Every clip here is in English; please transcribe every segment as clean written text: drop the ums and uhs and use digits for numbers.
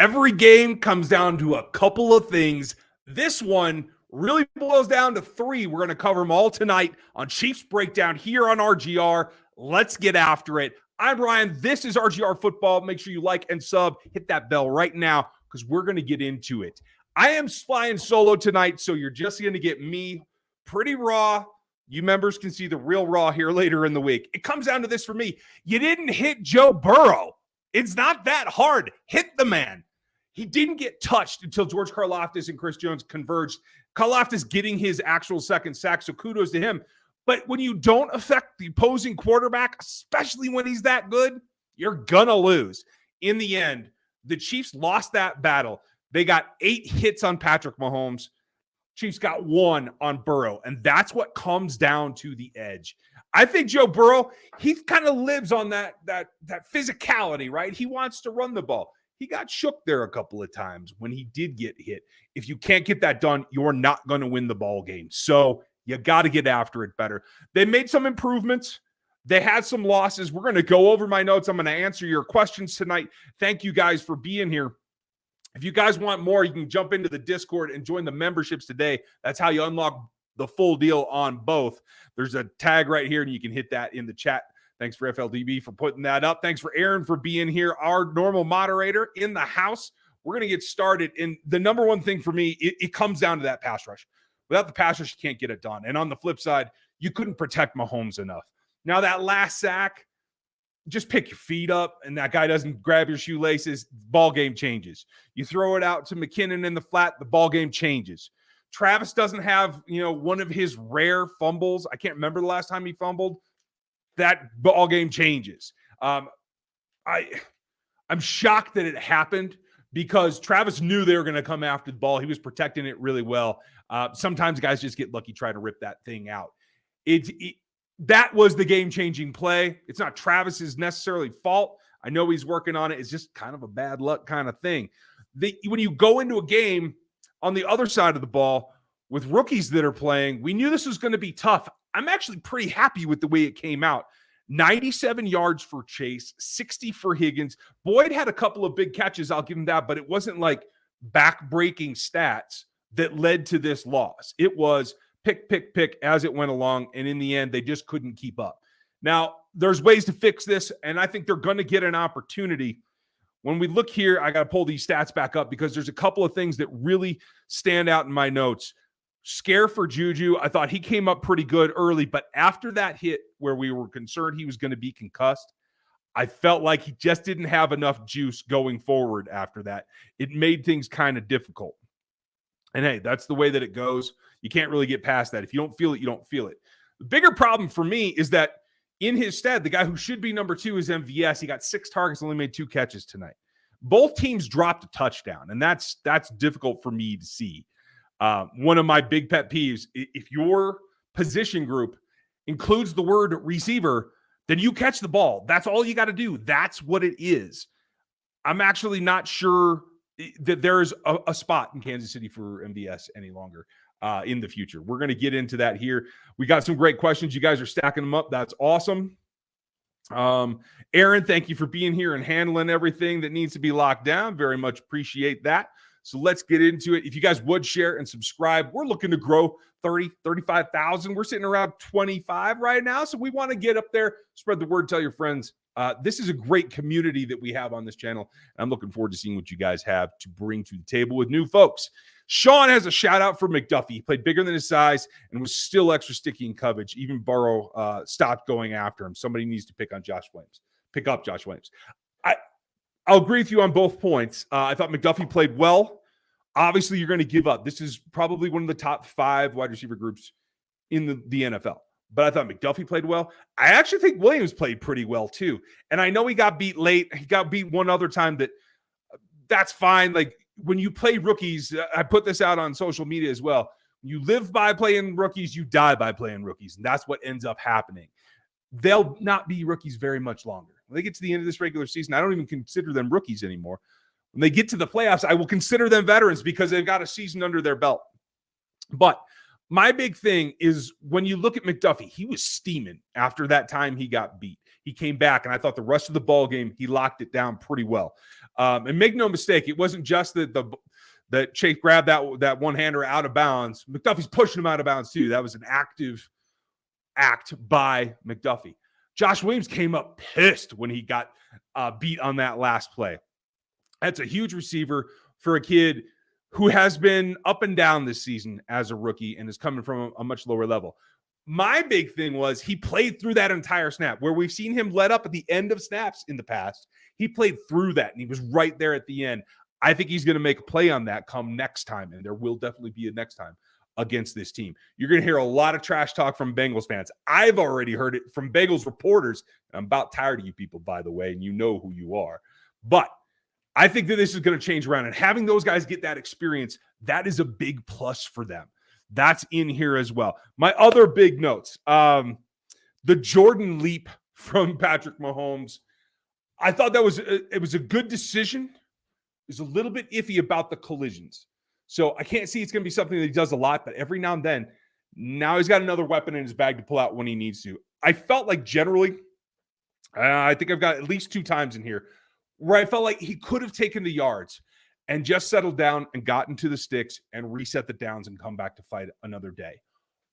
Every game comes down to a couple of things. This one really boils down to 3. We're going to cover them all tonight on Chiefs Breakdown here on RGR. Let's get after it. I'm Ryan. This is RGR Football. Make sure you like and sub. Hit that bell right now because we're going to get into it. I am flying solo tonight, so you're just going to get me pretty raw. You members can see the real raw here later in the week. It comes down to this for me. You didn't hit Joe Burrow. It's not that hard. Hit the man. He didn't get touched until George Karlaftis and Chris Jones converged. Karlaftis getting his actual second sack, so kudos to him. But when you don't affect the opposing quarterback, especially when he's that good, you're going to lose. In the end, the Chiefs lost that battle. They got 8 hits on Patrick Mahomes. Chiefs got 1 on Burrow, and that's what comes down to the edge. I think Joe Burrow, he kind of lives on that physicality, right? He wants to run the ball. He got shook there a couple of times when he did get hit. If you can't get that done, you're not going to win the ball game. So you got to get after it better. They made some improvements. They had some losses. We're going to go over my notes. I'm going to answer your questions tonight. Thank you guys for being here. If you guys want more, you can jump into the Discord and join the memberships today. That's how you unlock the full deal on both. There's a tag right here, and you can hit that in the chat. Thanks for FLDB for putting that up. Thanks for Aaron for being here, our normal moderator in the house. We're going to get started. And the number one thing for me, it comes down to that pass rush. Without the pass rush, you can't get it done. And on the flip side, you couldn't protect Mahomes enough. Now, that last sack, just pick your feet up and that guy doesn't grab your shoelaces, ball game changes. You throw it out to McKinnon in the flat, the ball game changes. Travis doesn't have, one of his rare fumbles. I can't remember the last time he fumbled. That ball game changes. I'm shocked that it happened because Travis knew they were going to come after the ball. He was protecting it really well. Sometimes guys just get lucky trying to rip that thing out. That was the game-changing play. It's not Travis's necessarily fault. I know he's working on it. It's just kind of a bad luck kind of thing. When you go into a game on the other side of the ball with rookies that are playing, we knew this was going to be tough. I'm actually pretty happy with the way it came out. 97 yards for Chase, 60 for Higgins. Boyd had a couple of big catches, I'll give him that, but it wasn't like back-breaking stats that led to this loss. It was pick as it went along, and in the end, they just couldn't keep up. Now, there's ways to fix this, and I think they're going to get an opportunity. When we look here, I got to pull these stats back up because there's a couple of things that really stand out in my notes. Scare for Juju. I thought he came up pretty good early, but after that hit where we were concerned he was going to be concussed, I felt like he just didn't have enough juice going forward after that. It made things kind of difficult. And hey, that's the way that it goes. You can't really get past that. If you don't feel it, you don't feel it. The bigger problem for me is that in his stead, the guy who should be number 2 is MVS. He got 6 targets, only made 2 catches tonight. Both teams dropped a touchdown, and that's difficult for me to see. One of my big pet peeves, if your position group includes the word receiver, then you catch the ball. That's all you got to do. That's what it is. I'm actually not sure that there's a spot in Kansas City for MVS any longer in the future. We're going to get into that here. We got some great questions. You guys are stacking them up. That's awesome. Aaron, thank you for being here and handling everything that needs to be locked down. Very much appreciate that. So let's get into it. If you guys would share and subscribe, we're looking to grow 30, 35,000. We're sitting around 25 right now. So we want to get up there, spread the word, tell your friends. This is a great community that we have on this channel. I'm looking forward to seeing what you guys have to bring to the table with new folks. Sean has a shout out for McDuffie. He played bigger than his size and was still extra sticky in coverage. Even Burrow stopped going after him. Somebody needs to pick up Josh Williams. I'll agree with you on both points. I thought McDuffie played well. Obviously, you're going to give up. This is probably one of the top 5 wide receiver groups in the NFL. But I thought McDuffie played well. I actually think Williams played pretty well too. And I know he got beat late. He got beat one other time. That's fine. Like when you play rookies, I put this out on social media as well. You live by playing rookies, you die by playing rookies. And that's what ends up happening. They'll not be rookies very much longer. When they get to the end of this regular season, I don't even consider them rookies anymore. When they get to the playoffs, I will consider them veterans because they've got a season under their belt. But my big thing is when you look at McDuffie, he was steaming after that time he got beat. He came back, and I thought the rest of the ball game, he locked it down pretty well. And make no mistake, it wasn't just that Chase grabbed that one-hander out of bounds. McDuffie's pushing him out of bounds too. That was an active act by McDuffie. Josh Williams came up pissed when he got beat on that last play. That's a huge receiver for a kid who has been up and down this season as a rookie and is coming from a much lower level. My big thing was he played through that entire snap where we've seen him let up at the end of snaps in the past. He played through that and he was right there at the end. I think he's going to make a play on that come next time, and there will definitely be a next time against this team. You're going to hear a lot of trash talk from Bengals fans. I've already heard it from Bengals reporters. I'm about tired of you people, by the way, and you know who you are. But I think that this is going to change around, and having those guys get that experience, that is a big plus for them. That's in here as well. My other big notes, the Jordan leap from Patrick Mahomes. I thought it was a good decision. Is a little bit iffy about the collisions. So I can't see it's going to be something that he does a lot, but every now and then, now he's got another weapon in his bag to pull out when he needs to. I felt like generally, I think I've got at least 2 times in here where I felt like he could have taken the yards and just settled down and gotten to the sticks and reset the downs and come back to fight another day.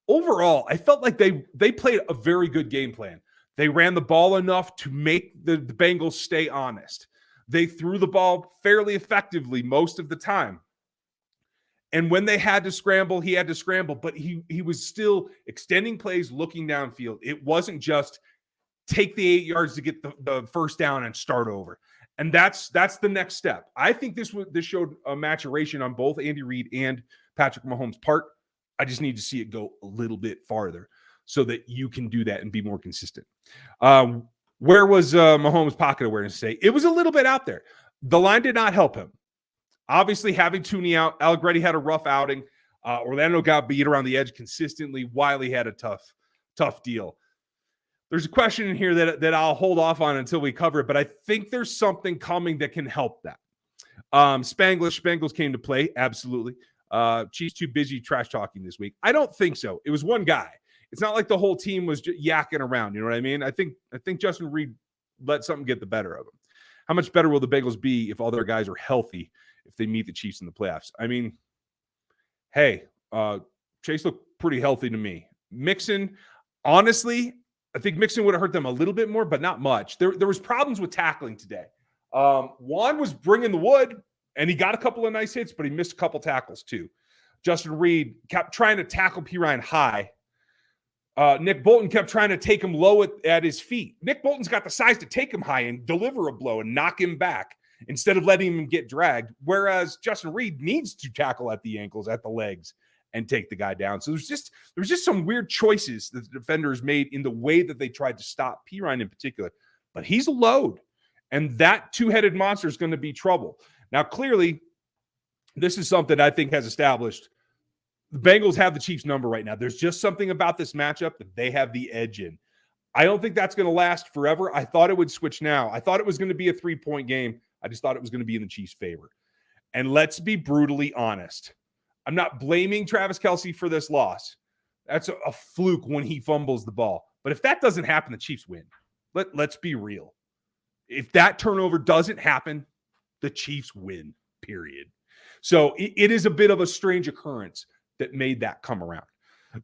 Overall, I felt like they played a very good game plan. They ran the ball enough to make the Bengals stay honest. They threw the ball fairly effectively most of the time. And when they had to scramble, he had to scramble, but he was still extending plays, looking downfield. It wasn't just take the 8 yards to get the first down and start over. And that's the next step. I think this showed a maturation on both Andy Reid and Patrick Mahomes' part. I just need to see it go a little bit farther so that you can do that and be more consistent. Where was Mahomes' pocket awareness today? It was a little bit out there. The line did not help him. Obviously, having Tooney out, Allegretti had a rough outing. Orlando got beat around the edge consistently. Wiley had a tough deal. There's a question in here that I'll hold off on until we cover it, but I think there's something coming that can help that. Spangles came to play, absolutely. Chiefs too busy trash talking this week. I don't think so. It was one guy. It's not like the whole team was just yakking around. You know what I mean? I think Justin Reid let something get the better of him. How much better will the Bengals be if all their guys are healthy if they meet the Chiefs in the playoffs? I mean, hey, Chase looked pretty healthy to me. Mixon, honestly, I think Mixon would have hurt them a little bit more, but not much. There was problems with tackling today. Juan was bringing the wood, and he got a couple of nice hits, but he missed a couple tackles too. Justin Reid kept trying to tackle Pirine high. Nick Bolton kept trying to take him low at his feet. Nick Bolton's got the size to take him high and deliver a blow and knock him back instead of letting him get dragged, whereas Justin Reid needs to tackle at the ankles, at the legs, and take the guy down. So there was just some weird choices that the defenders made in the way that they tried to stop Pirine in particular. But he's a load, and that two-headed monster is going to be trouble. Now, clearly, this is something I think has established the Bengals have the Chiefs number right now. There's just something about this matchup that they have the edge in. I don't think that's going to last forever. I thought it would switch now. I thought it was going to be a 3-point game. I just thought it was going to be in the Chiefs' favor. And let's be brutally honest. I'm not blaming Travis Kelce for this loss. That's a fluke when he fumbles the ball. But if that doesn't happen, the Chiefs win. Let's be real. If that turnover doesn't happen, the Chiefs win, period. So it is a bit of a strange occurrence that made that come around.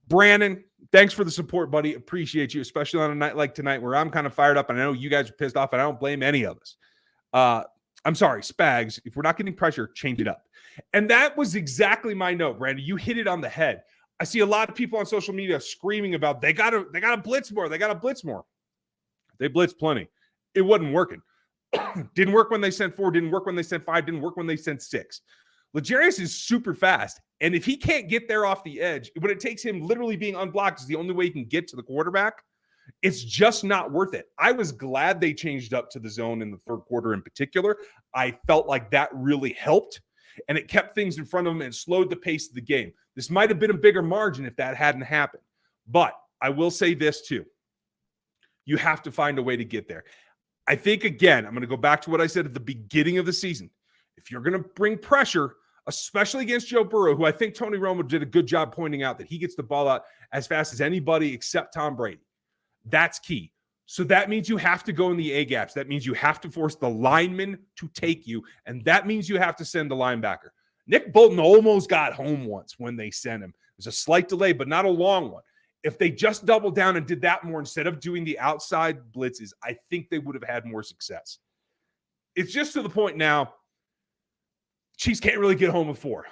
Brandon, thanks for the support, buddy. Appreciate you, especially on a night like tonight where I'm kind of fired up and I know you guys are pissed off and I don't blame any of us. I'm sorry, Spags. If we're not getting pressure, change it up. And that was exactly my note, Brandon. You hit it on the head. I see a lot of people on social media screaming about they gotta blitz more. They gotta blitz more. They blitzed plenty. It wasn't working. Didn't work when they sent 4, didn't work when they sent 5, didn't work when they sent 6. L'Jarius is super fast, and if he can't get there off the edge, when it takes him literally being unblocked is the only way he can get to the quarterback, it's just not worth it. I was glad they changed up to the zone in the third quarter in particular. I felt like that really helped, and it kept things in front of them and slowed the pace of the game. This might have been a bigger margin if that hadn't happened. But I will say this too. You have to find a way to get there. I think, again, I'm going to go back to what I said at the beginning of the season. If you're going to bring pressure, especially against Joe Burrow, who I think Tony Romo did a good job pointing out that he gets the ball out as fast as anybody except Tom Brady. That's key. So that means you have to go in the A gaps. That means you have to force the lineman to take you. And that means you have to send the linebacker. Nick Bolton almost got home once when they sent him. It was a slight delay, but not a long one. If they just doubled down and did that more instead of doing the outside blitzes, I think they would have had more success. It's just to the point now, Chiefs can't really get home with 4.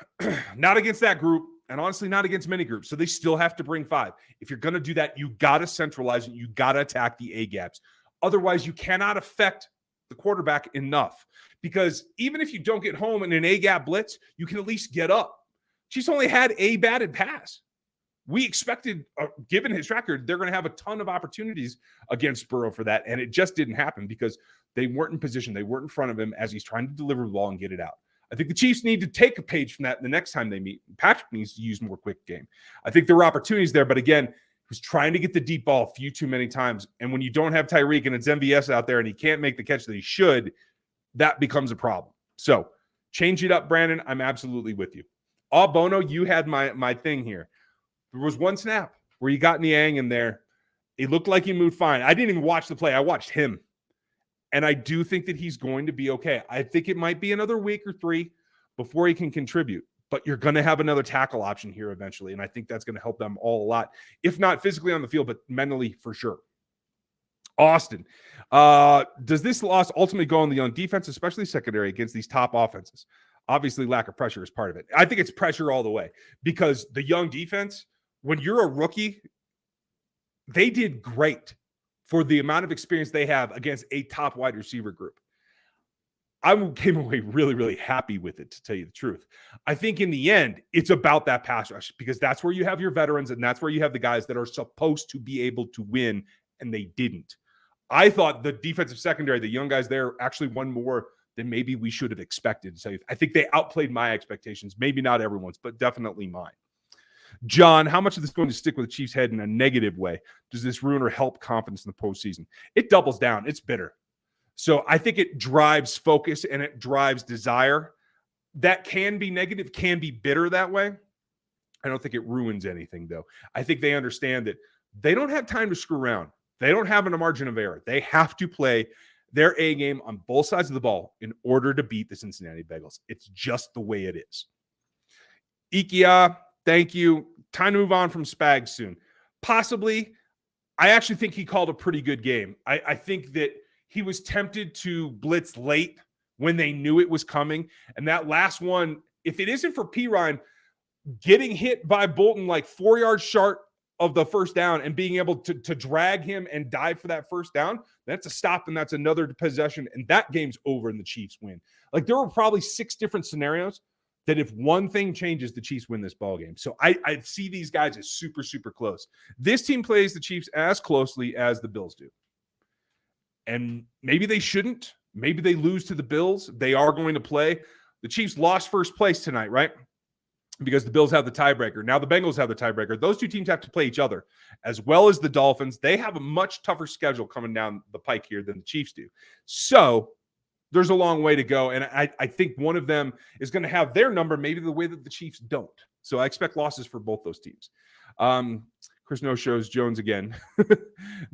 Not against that group. And honestly, not against many groups. So they still have to bring 5. If you're going to do that, you got to centralize it. You got to attack the A gaps. Otherwise, you cannot affect the quarterback enough. Because even if you don't get home in an A gap blitz, you can at least get up. Chiefs only had a batted pass. We expected, given his track record, they're going to have a ton of opportunities against Burrow for that. And it just didn't happen because they weren't in position. They weren't in front of him as he's trying to deliver the ball and get it out. I think the Chiefs need to take a page from that the next time they meet. Patrick needs to use more quick game. I think there were opportunities there, but again, he was trying to get the deep ball a few too many times. And when you don't have Tyreek and it's MVS out there and he can't make the catch that he should, that becomes a problem. So change it up, Brandon. I'm absolutely with you. Bono, you had my thing here. There was one snap where you got Niang in there. It looked like he moved fine. I didn't even watch the play. I watched him. And I do think that he's going to be okay. I think it might be another week or 3 before he can contribute. But you're going to have another tackle option here eventually. And I think that's going to help them all a lot. If not physically on the field, but mentally for sure. Austin, does this loss ultimately go on the young defense, especially secondary, against these top offenses? Obviously, lack of pressure is part of it. I think it's pressure all the way. Because the young defense, when you're a rookie, they did great for the amount of experience they have against a top wide receiver group. I came away really, really happy with it, to tell you the truth. I think in the end, it's about that pass rush because that's where you have your veterans and that's where you have the guys that are supposed to be able to win, and they didn't. I thought the defensive secondary, the young guys there, actually won more than maybe we should have expected. So I think they outplayed my expectations. Maybe not everyone's, but definitely mine. John, how much of this is going to stick with the Chiefs' head in a negative way? Does this ruin or help confidence in the postseason? It doubles down. It's bitter. So I think it drives focus and it drives desire. That can be negative, can be bitter that way. I don't think it ruins anything, though. I think they understand that they don't have time to screw around. They don't have a margin of error. They have to play their A game on both sides of the ball in order to beat the Cincinnati Bengals. It's just the way it is. Ikia, thank you. Time to move on from Spags soon. Possibly. I actually think he called a pretty good game. I think that he was tempted to blitz late when they knew it was coming. And that last one, if it isn't for Pirine getting hit by Bolton like 4 yards short of the first down and being able to drag him and dive for that first down, that's a stop and that's another possession. And that game's over and the Chiefs win. Like there were probably 6 different scenarios that if one thing changes, the Chiefs win this ball game. So I see these guys as super, super close. This team plays the Chiefs as closely as the Bills do. And maybe they shouldn't. Maybe they lose to the Bills. They are going to play. The Chiefs lost first place tonight, right? Because the Bills have the tiebreaker. Now the Bengals have the tiebreaker. Those two teams have to play each other, as well as the Dolphins. They have a much tougher schedule coming down the pike here than the Chiefs do. So there's a long way to go. And I think one of them is going to have their number, maybe the way that the Chiefs don't. So I expect losses for both those teams. Chris No shows Jones again.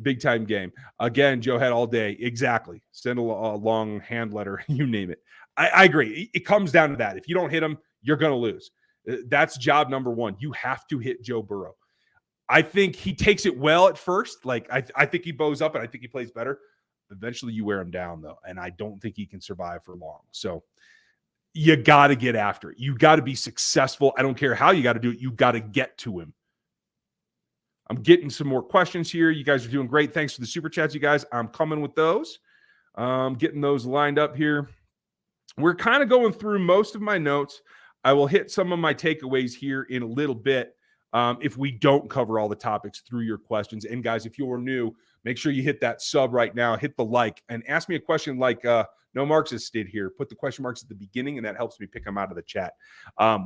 Big time game. Again, Joe had all day. Exactly. Send a long hand letter. You name it. I agree. It comes down to that. If you don't hit him, you're going to lose. That's job number one. You have to hit Joe Burrow. I think he takes it well at first. Like I think he bows up and I think he plays better. Eventually you wear him down though. And I don't think he can survive for long. So you got to get after it. You got to be successful. I don't care how you got to do it. You got to get to him. I'm getting some more questions here. You guys are doing great. Thanks for the super chats, you guys. I'm coming with those. Getting those lined up here. We're kind of going through most of my notes. I will hit some of my takeaways here in a little bit if we don't cover all the topics through your questions. And guys, if you're new, make sure you hit that sub right now, hit the like, and ask me a question like No Marxist did here. Put the question marks at the beginning, and that helps me pick them out of the chat.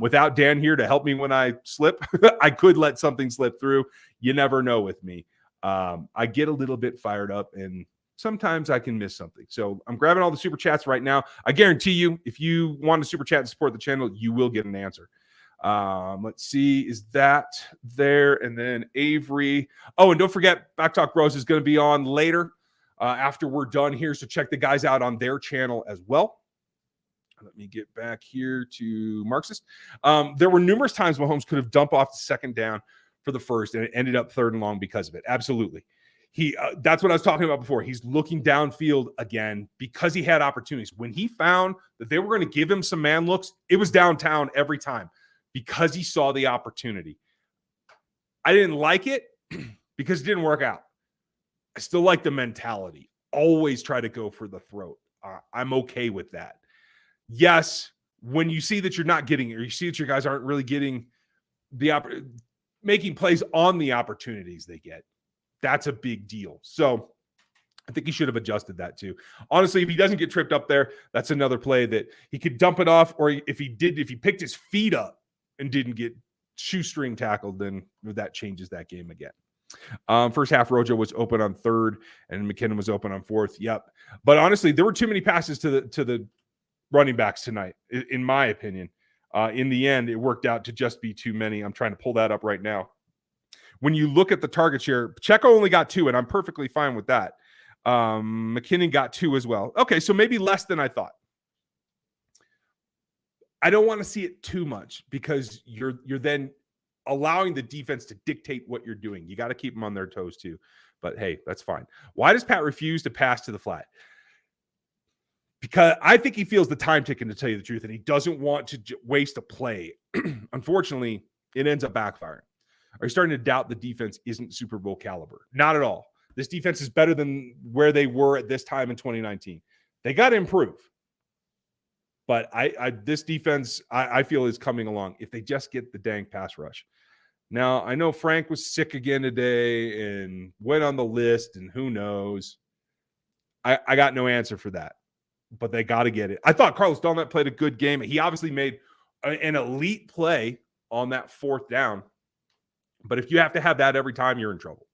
Without Dan here to help me when I slip, I could let something slip through. You never know with me. I get a little bit fired up, and sometimes I can miss something. So I'm grabbing all the super chats right now. I guarantee you, if you want to super chat and support the channel, you will get an answer. Let's see. Is that there? And then Avery. Oh, and don't forget, Back Talk Bros is going to be on later. after we're done here. So check the guys out on their channel as well. Let me get back here to Marxist. There were numerous times Mahomes could have dumped off the second down for the first, and it ended up third and long because of it. Absolutely. That's what I was talking about before. He's looking downfield again because he had opportunities. When he found that they were going to give him some man looks, it was downtown every time because he saw the opportunity. I didn't like it because it didn't work out. I still like the mentality. Always try to go for the throat. I'm okay with that. Yes, when you see that you're not getting it, or you see that your guys aren't really getting making plays on the opportunities they get, that's a big deal. So I think he should have adjusted that too. Honestly, if he doesn't get tripped up there, that's another play that he could dump it off, or if he picked his feet up and didn't get shoestring tackled, then that changes that game again. First half, Rojo was open on third, and McKinnon was open on fourth. Yep. But honestly, there were too many passes to the running backs tonight, in my opinion. In the end, it worked out to just be too many. I'm trying to pull that up right now. When you look at the target share, Pacheco only got 2, and I'm perfectly fine with that. McKinnon got 2 as well. Okay, so maybe less than I thought. I don't want to see it too much because you're then allowing the defense to dictate what you're doing. You got to keep them on their toes too. But hey, that's fine. Why does Pat refuse to pass to the flat? Because I think he feels the time ticking, to tell you the truth, and he doesn't want to waste a play. Unfortunately, it ends up backfiring. Are you starting to doubt the defense isn't Super Bowl caliber? Not at all. This defense is better than where they were at this time in 2019. They got to improve. But this defense, I feel, is coming along if they just get the dang pass rush. Now, I know Frank was sick again today and went on the list, and who knows. I got no answer for that. But they got to get it. I thought Carlos Dunlap played a good game. He obviously made an elite play on that fourth down. But if you have to have that every time, you're in trouble.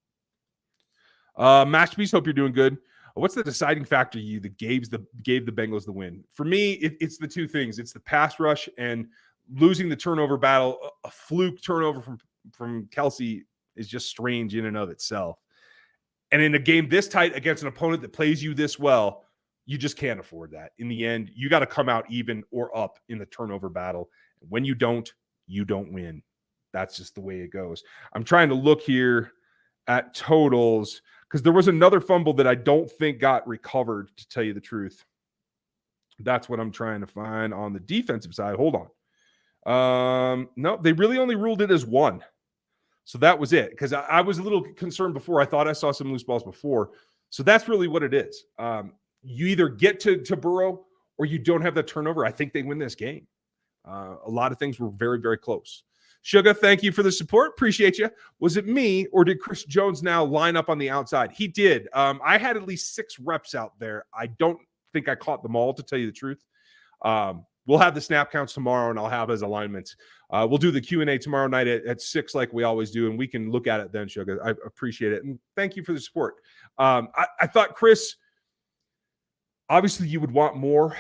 Masterpiece, hope you're doing good. What's the deciding factor that gave the Bengals the win? For me, it's the two things. It's the pass rush and losing the turnover battle. A fluke turnover from Kelce is just strange in and of itself. And in a game this tight against an opponent that plays you this well, you just can't afford that. In the end, you got to come out even or up in the turnover battle. When you don't win. That's just the way it goes. I'm trying to look here at totals because there was another fumble that I don't think got recovered, to tell you the truth. That's what I'm trying to find on the defensive side. Hold on. No, they really only ruled it as 1. So that was it, because I was a little concerned before. I thought I saw some loose balls before. So that's really what it is. You either get to Burrow or you don't have that turnover. I think they win this game. A lot of things were very, very close. Sugar, thank you for the support. Appreciate you. Was it me, or did Chris Jones now line up on the outside? He did. I had at least 6 reps out there. I don't think I caught them all, to tell you the truth. We'll have the snap counts tomorrow, and I'll have his alignments. We'll do the Q&A tomorrow night at 6 like we always do, and we can look at it then, Sugar. I appreciate it. And thank you for the support. I thought, Chris, obviously you would want more.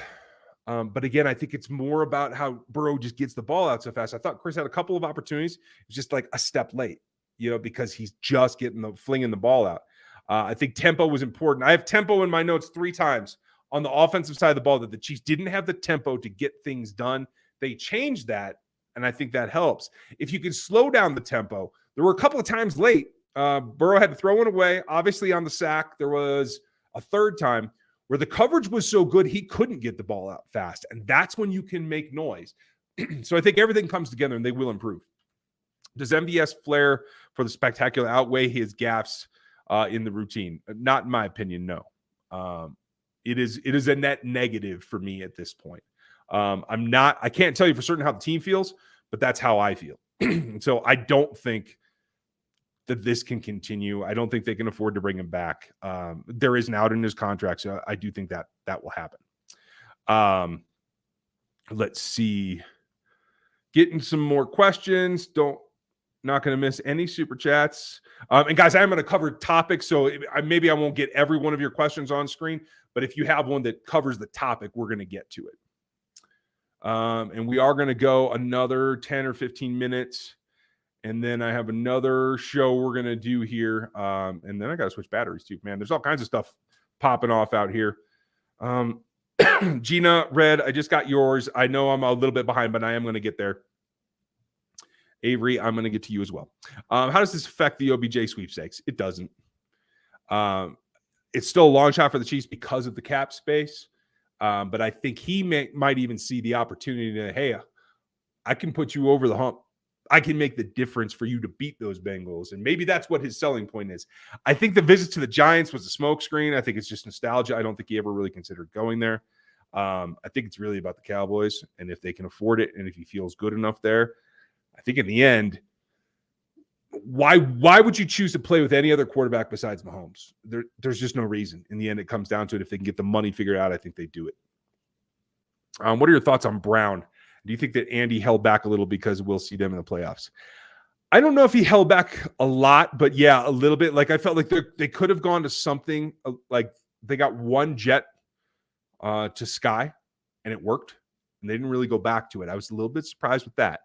But again, I think it's more about how Burrow just gets the ball out so fast. I thought Chris had a couple of opportunities. It was just like a step late, because he's just flinging the ball out. I think tempo was important. I have tempo in my notes 3 times on the offensive side of the ball that the Chiefs didn't have the tempo to get things done. They changed that, and I think that helps. If you can slow down the tempo, there were a couple of times late. Burrow had to throw one away. Obviously on the sack, there was a third time where the coverage was so good he couldn't get the ball out fast. And that's when you can make noise. So I think everything comes together and they will improve. Does MVS flair for the spectacular outweigh his gaffes in the routine? Not in my opinion, no. It is a net negative for me at this point. I can't tell you for certain how the team feels, but that's how I feel. So I don't think that this can continue. I don't think they can afford to bring him back. There is an out in his contract, so I do think that will happen. Let's see. Getting some more questions. Not going to miss any super chats. And guys, I am going to cover topics, so maybe I won't get every one of your questions on screen, but if you have one that covers the topic, we're going to get to it. And we are going to go another 10 or 15 minutes. And then I have another show we're going to do here. And then I got to switch batteries too, man. There's all kinds of stuff popping off out here. Gina, Red, I just got yours. I know I'm a little bit behind, but I am going to get there. Avery, I'm going to get to you as well. How does this affect the OBJ sweepstakes? It doesn't. It's still a long shot for the Chiefs because of the cap space. But I think he might even see the opportunity to, hey, I can put you over the hump. I can make the difference for you to beat those Bengals. And maybe that's what his selling point is. I think the visit to the Giants was a smokescreen. I think it's just nostalgia. I don't think he ever really considered going there. I think it's really about the Cowboys and if they can afford it and if he feels good enough there. I think in the end, why would you choose to play with any other quarterback besides Mahomes? There's just no reason. In the end, it comes down to it. If they can get the money figured out, I think they do it. What are your thoughts on Brown? Do you think that Andy held back a little because we'll see them in the playoffs? I don't know if he held back a lot, but yeah, a little bit. Like I felt like they could have gone to something like they got one jet to Sky and it worked. And they didn't really go back to it. I was a little bit surprised with that.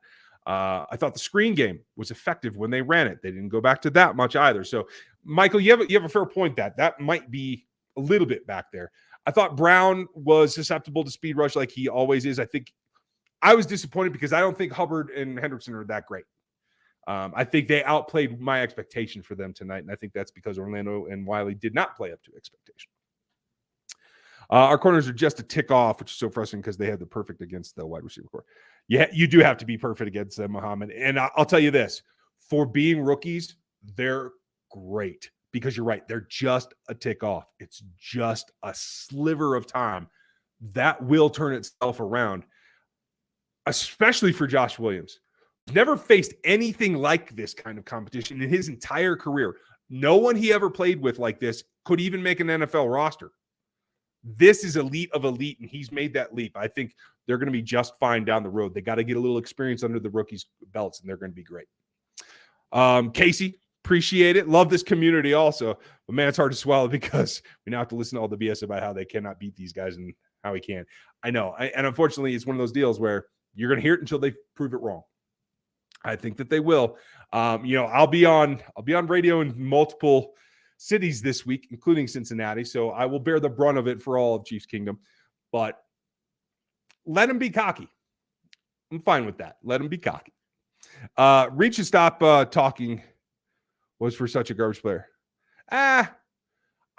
I thought the screen game was effective when they ran it. They didn't go back to that much either. So, Michael, you have a fair point that might be a little bit back there. I thought Brown was susceptible to speed rush like he always is. I think I was disappointed because I don't think Hubbard and Hendrickson are that great. I think they outplayed my expectation for them tonight, and I think that's because Orlando and Wiley did not play up to expectation. Our corners are just a tick off, which is so frustrating because they had the perfect against the wide receiver core. Yeah, you do have to be perfect against them, Muhammad. And I'll tell you this, for being rookies, they're great because you're right. They're just a tick off. It's just a sliver of time that will turn itself around, especially for Josh Williams. Never faced anything like this kind of competition in his entire career. No one he ever played with like this could even make an NFL roster. This is elite of elite, and he's made that leap. I think they're going to be just fine down the road. They got to get a little experience under the rookies' belts, and they're going to be great. Casey, appreciate it. Love this community also. But, man, it's hard to swallow because we now have to listen to all the BS about how they cannot beat these guys and how he can. I know. And unfortunately, it's one of those deals where you're going to hear it until they prove it wrong. I think that they will. I'll be on radio in multiple cities this week, including Cincinnati. So I will bear the brunt of it for all of Chiefs Kingdom, but let him be cocky. I'm fine with that. Let him be cocky. Reach and stop talking was for such a garbage player. I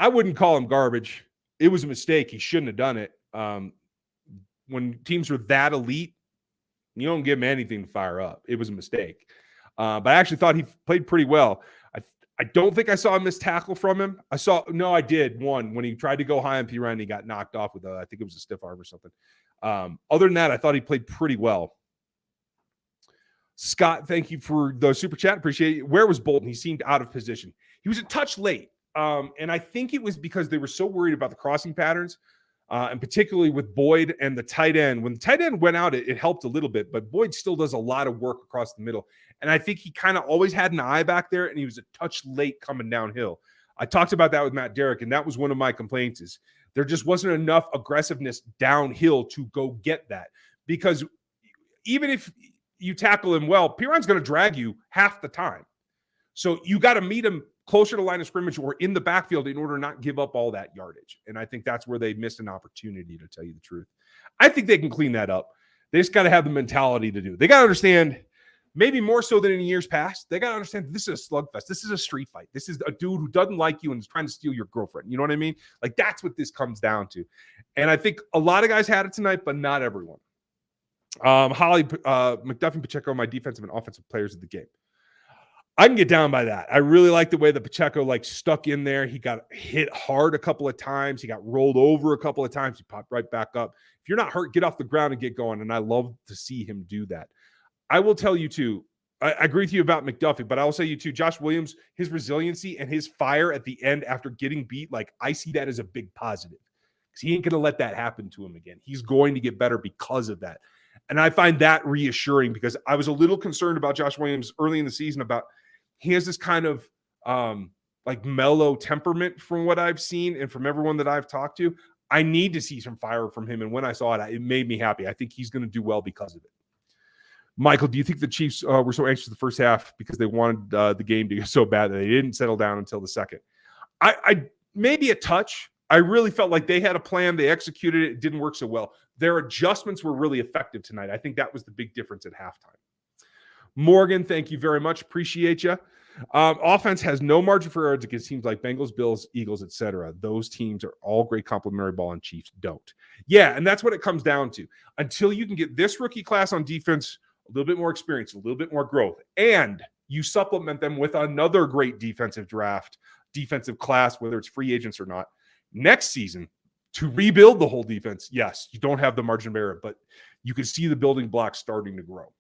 wouldn't call him garbage. It was a mistake. He shouldn't have done it. When teams are that elite, you don't give him anything to fire up. It was a mistake. But I actually thought he played pretty well. I don't think I saw a missed tackle from him. I did one when he tried to go high on P. Ryan. He got knocked off with I think it was a stiff arm or something. Other than that, I thought he played pretty well. Scott, thank you for the super chat. Appreciate it. Where was Bolton? He seemed out of position. He was a touch late. And I think it was because they were so worried about the crossing patterns, and particularly with Boyd and the tight end. When the tight end went out, it helped a little bit, but Boyd still does a lot of work across the middle. And I think he kind of always had an eye back there, and he was a touch late coming downhill. I talked about that with Matt Derrick, and that was one of my complaints is there just wasn't enough aggressiveness downhill to go get that. Because even if you tackle him well, Piron's going to drag you half the time. So you got to meet him closer to line of scrimmage or in the backfield in order to not give up all that yardage. And I think that's where they missed an opportunity, to tell you the truth. I think they can clean that up. They just got to have the mentality to do it. They got to understand, maybe more so than in years past, they got to understand this is a slugfest. This is a street fight. This is a dude who doesn't like you and is trying to steal your girlfriend. You know what I mean? Like, that's what this comes down to. And I think a lot of guys had it tonight, but not everyone. Holly, McDuffie, Pacheco, my defensive and offensive players of the game. I can get down by that. I really like the way that Pacheco stuck in there. He got hit hard a couple of times. He got rolled over a couple of times. He popped right back up. If you're not hurt, get off the ground and get going. And I love to see him do that. I will tell you too, I agree with you about McDuffie, but I will say you too, Josh Williams, his resiliency and his fire at the end after getting beat, I see that as a big positive because he ain't going to let that happen to him again. He's going to get better because of that. And I find that reassuring because I was a little concerned about Josh Williams early in the season about he has this kind of mellow temperament from what I've seen and from everyone that I've talked to. I need to see some fire from him. And when I saw it, it made me happy. I think he's going to do well because of it. Michael, do you think the Chiefs were so anxious the first half because they wanted the game to go so bad that they didn't settle down until the second? I maybe a touch. I really felt like they had a plan. They executed it. It didn't work so well. Their adjustments were really effective tonight. I think that was the big difference at halftime. Morgan, thank you very much. Appreciate you. Offense has no margin for error against teams like Bengals, Bills, Eagles, etc. Those teams are all great complementary ball, and Chiefs don't. Yeah, and that's what it comes down to. Until you can get this rookie class on defense a little bit more experience, a little bit more growth, and you supplement them with another great defensive draft, defensive class, whether it's free agents or not, next season, to rebuild the whole defense, yes, you don't have the margin of error, but you can see the building blocks starting to grow.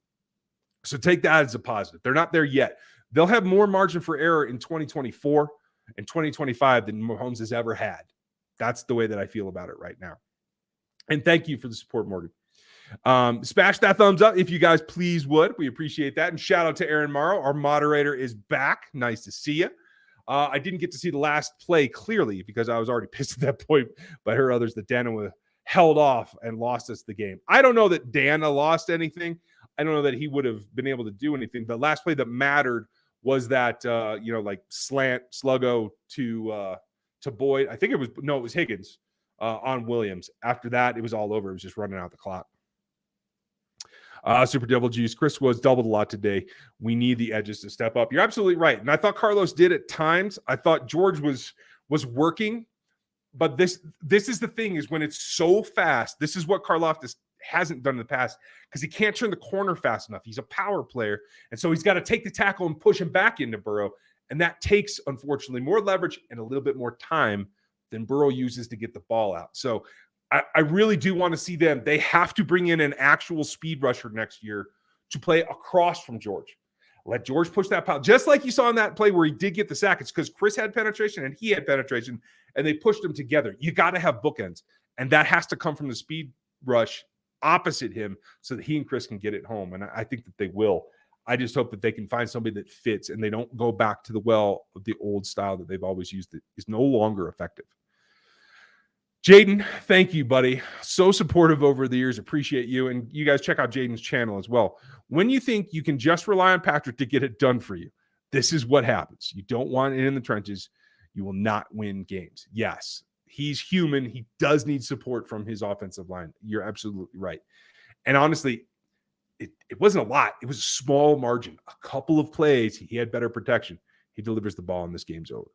So take that as a positive. They're not there yet. They'll have more margin for error in 2024 and 2025 than Mahomes has ever had. That's the way that I feel about it right now. And thank you for the support, Morgan. Smash that thumbs up if you guys please would. We appreciate that. And shout out to Aaron Morrow. Our moderator is back. Nice to see you. I didn't get to see the last play clearly because I was already pissed at that point, but I heard others that Dana held off and lost us the game. I don't know that Dana lost anything. I don't know that he would have been able to do anything. The last play that mattered was that, like slant sluggo to Boyd. I think it was Higgins on Williams. After that, it was all over. It was just running out the clock. Super Devil Juice. Chris was doubled a lot today. We need the edges to step up. You're absolutely right. And I thought Carlos did at times. I thought George was working. But this is the thing, is when it's so fast, this is what Karlaftis hasn't done in the past because he can't turn the corner fast enough. He's a power player. And so he's got to take the tackle and push him back into Burrow. And that takes, unfortunately, more leverage and a little bit more time than Burrow uses to get the ball out. So I really do want to see them. They have to bring in an actual speed rusher next year to play across from George. Let George push that pile. Just like you saw in that play where he did get the sack. It's because Chris had penetration and he had penetration, and they pushed them together. You got to have bookends. And that has to come from the speed rush opposite him so that he and Chris can get it home. And I think that they will. I just hope that they can find somebody that fits and they don't go back to the well of the old style that they've always used that is no longer effective. Jaden, thank you, buddy. So supportive over the years. Appreciate you. And you guys check out Jaden's channel as well. When you think you can just rely on Patrick to get it done for you, this is what happens. You don't want it in the trenches. You will not win games. Yes, he's human. He does need support from his offensive line. You're absolutely right. And honestly, it wasn't a lot. It was a small margin. A couple of plays. He had better protection. He delivers the ball and this game's over.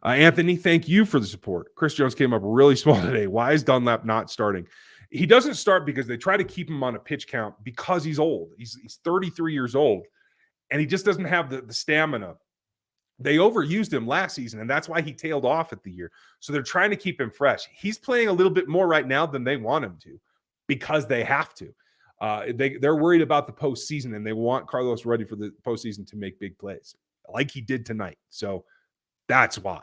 Anthony, thank you for the support. Chris Jones came up really small today. Why is Dunlap not starting? He doesn't start because they try to keep him on a pitch count because he's old. He's 33 years old, and he just doesn't have the stamina. They overused him last season, and that's why he tailed off at the year. So they're trying to keep him fresh. He's playing a little bit more right now than they want him to because they have to. They're worried about the postseason, and they want Carlos ready for the postseason to make big plays like he did tonight. So that's why.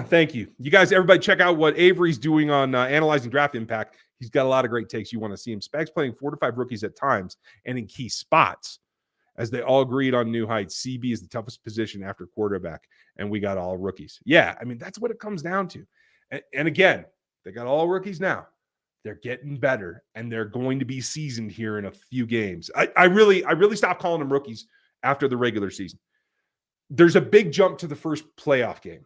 Thank you. You guys, everybody check out what Avery's doing on analyzing draft impact. He's got a lot of great takes. You want to see him. Spags playing 4 to 5 rookies at times and in key spots as they all agreed on new heights. CB is the toughest position after quarterback, and we got all rookies. Yeah, I mean, that's what it comes down to. And again, they got all rookies now. They're getting better, and they're going to be seasoned here in a few games. I really stopped calling them rookies after the regular season. There's a big jump to the first playoff game,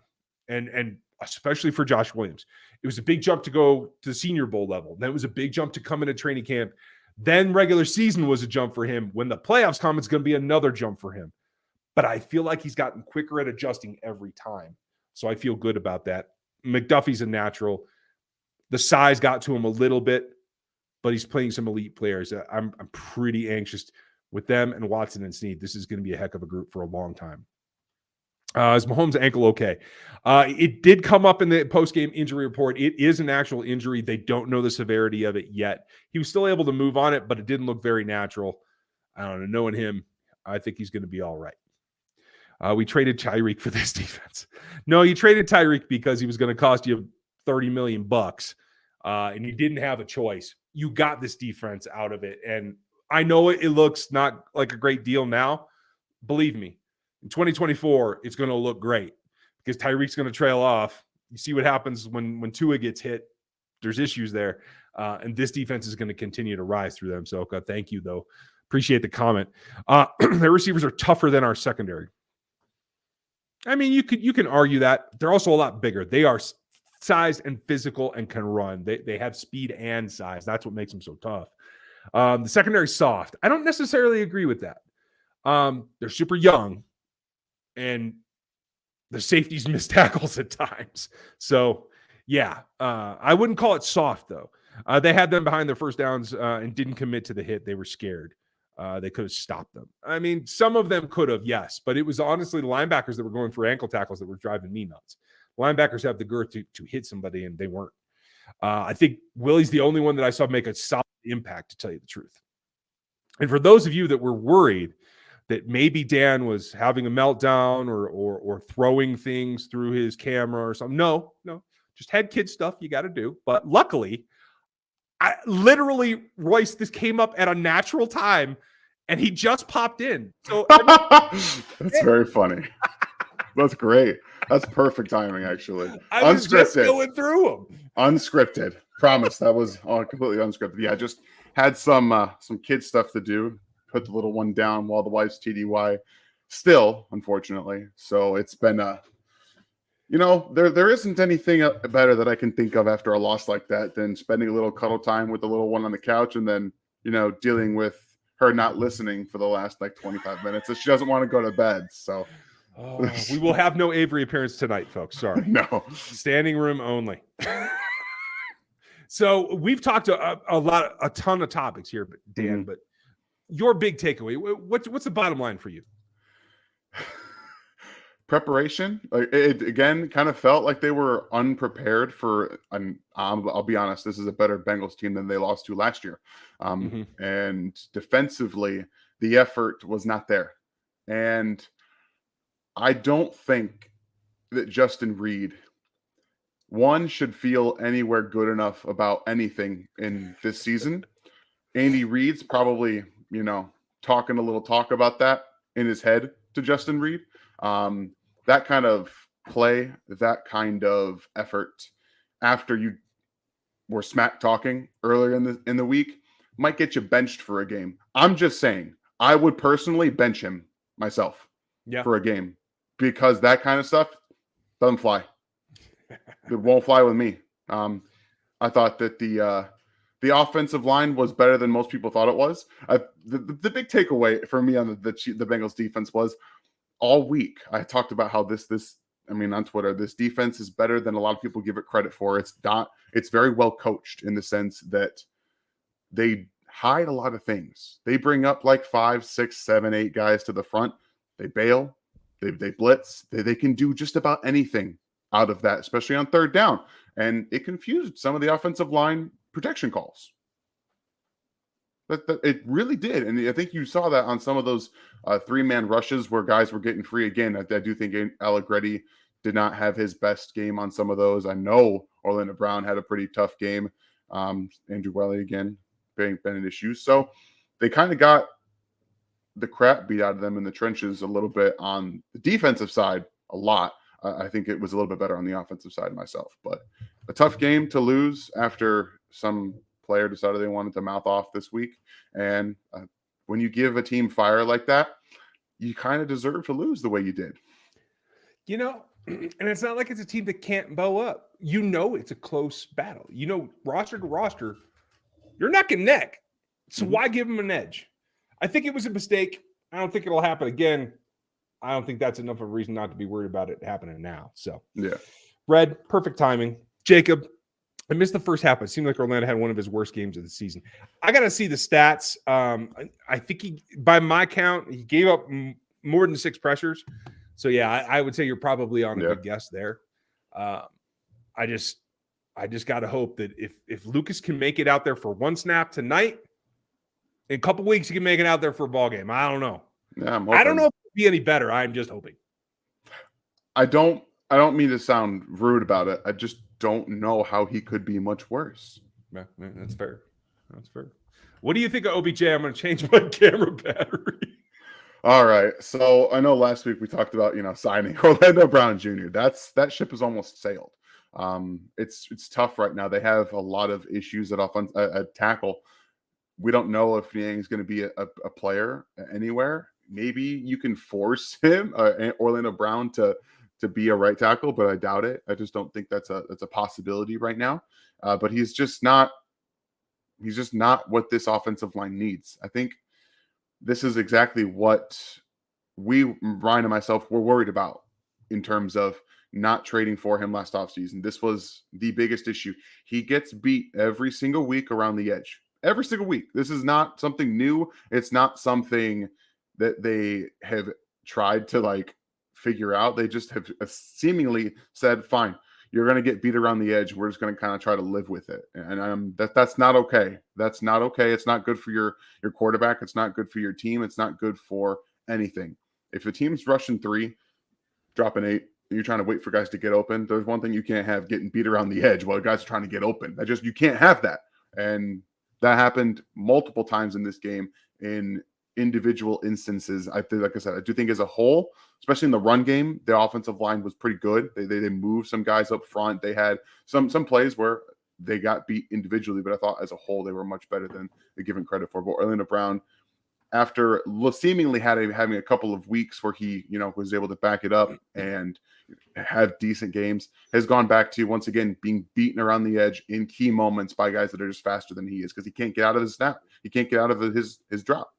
and especially for Josh Williams. It was a big jump to go to the Senior Bowl level. Then it was a big jump to come into training camp. Then regular season was a jump for him. When the playoffs come, it's going to be another jump for him. But I feel like he's gotten quicker at adjusting every time. So I feel good about that. McDuffie's a natural. The size got to him a little bit, but he's playing some elite players. I'm pretty anxious with them and Watson and Snead. This is going to be a heck of a group for a long time. Is Mahomes' ankle okay? It did come up in the post-game injury report. It is an actual injury. They don't know the severity of it yet. He was still able to move on it, but it didn't look very natural. I don't know. Knowing him, I think he's going to be all right. We traded Tyreek for this defense. No, you traded Tyreek because he was going to cost you $30 million, and you didn't have a choice. You got this defense out of it, and I know it looks not like a great deal now. Believe me. In 2024, it's going to look great because Tyreek's going to trail off. You see what happens when Tua gets hit. There's issues there. And this defense is going to continue to rise through them. So thank you, though. Appreciate the comment. Their receivers are tougher than our secondary. I mean, you can argue that. They're also a lot bigger. They are sized and physical and can run. They have speed and size. That's what makes them so tough. The secondary soft. I don't necessarily agree with that. They're super young, and the safeties miss tackles at times. So yeah, I wouldn't call it soft though. They had them behind their first downs and didn't commit to the hit. They were scared. They could have stopped them. I mean, some of them could have, yes, but it was honestly the linebackers that were going for ankle tackles that were driving me nuts. Linebackers have the girth to hit somebody, and they weren't. I think Willie's the only one that I saw make a solid impact, to tell you the truth. And for those of you that were worried that maybe Dan was having a meltdown or throwing things through his camera or something, no, just head kid stuff you got to do. But luckily, Royce, this came up at a natural time, and he just popped in. So that's very funny. That's great. That's perfect timing, actually. I was just going through them. Unscripted. Promise. That was all completely unscripted. Yeah, just had some kid stuff to do. Put the little one down while the wife's TDY. Still, unfortunately. So it's been there isn't anything better that I can think of after a loss like that than spending a little cuddle time with the little one on the couch and then, dealing with her not listening for the last 25 minutes. So she doesn't want to go to bed. So we will have no Avery appearance tonight, folks. Sorry. No. Standing room only. So we've talked a ton of topics here, but Dan, but your big takeaway, what's the bottom line for you? Preparation. It again kind of felt like they were unprepared for I'll be honest, this is a better Bengals team than they lost to last year. And defensively, the effort was not there. And I don't think that Justin Reed, one, should feel anywhere good enough about anything in this season. Andy Reid's probably, talking a little talk about that in his head to Justin Reed. That kind of play, that kind of effort after you were smack talking earlier in the week might get you benched for a game. I'm just saying, I would personally bench him myself for a game because that kind of stuff doesn't fly. It won't fly with me. I thought that the offensive line was better than most people thought it was. The big takeaway for me on the Bengals defense was all week I talked about how on Twitter, this defense is better than a lot of people give it credit for. It's very well coached in the sense that they hide a lot of things. They bring up 5, 6, 7, 8 guys to the front. They bail. They blitz. They can do just about anything out of that, especially on third down. And it confused some of the offensive line protection calls. It really did. And I think you saw that on some of those 3-man rushes where guys were getting free again. I do think Allegretti did not have his best game on some of those. I know Orlando Brown had a pretty tough game. Andrew Welly again, been an issue. So they kind of got the crap beat out of them in the trenches a little bit on the defensive side, a lot. I think it was a little bit better on the offensive side myself. But a tough game to lose after some player decided they wanted to mouth off this week. And when you give a team fire like that, you kind of deserve to lose the way you did. And it's not like it's a team that can't bow up. It's a close battle. Roster to roster, you're neck and neck. So why give them an edge? I think it was a mistake. I don't think it'll happen again. I don't think that's enough of a reason not to be worried about it happening now. So, Red, perfect timing. Jacob, I missed the first half. It seemed like Orlando had one of his worst games of the season. I got to see the stats. I think by my count, he gave up more than 6 pressures. So, I would say you're probably on a good guess there. I just got to hope that if Lucas can make it out there for one snap tonight, in a couple weeks he can make it out there for a ball game. I don't know. Yeah, I don't know if it'll be any better. I'm just hoping. I don't mean to sound rude about it. I just don't know how he could be much worse. Yeah, that's fair. What do you think of OBJ? I'm going to change my camera battery. All right. So I know last week we talked about, signing Orlando Brown Jr. That ship has almost sailed. It's tough right now. They have a lot of issues at tackle. We don't know if Niang is going to be a player anywhere. maybe you can force him, Orlando Brown, to be a right tackle, but I doubt it. I just don't think that's a possibility right now. But he's just not what this offensive line needs. I think this is exactly what Ryan and myself, were worried about in terms of not trading for him last offseason. This was the biggest issue. He gets beat every single week around the edge. Every single week. This is not something new. It's not something that they have tried to like figure out. They just have seemingly said, fine, you're going to get beat around the edge. We're just going to kind of try to live with it. And that's not okay. That's not okay. It's not good for your quarterback. It's not good for your team. It's not good for anything. If a team's rushing 3, dropping 8, and you're trying to wait for guys to get open, there's one thing you can't have: getting beat around the edge while guys are trying to get open. You can't have that. And that happened multiple times in this game in individual instances. I think, like I said, I do think as a whole, especially in the run game, the offensive line was pretty good. They moved some guys up front. They had some plays where they got beat individually, but I thought as a whole they were much better than they're given credit for. But Orlando Brown, after seemingly having a couple of weeks where he, was able to back it up and have decent games, has gone back to, once again, being beaten around the edge in key moments by guys that are just faster than he is, because he can't get out of his snap. He can't get out of his drop.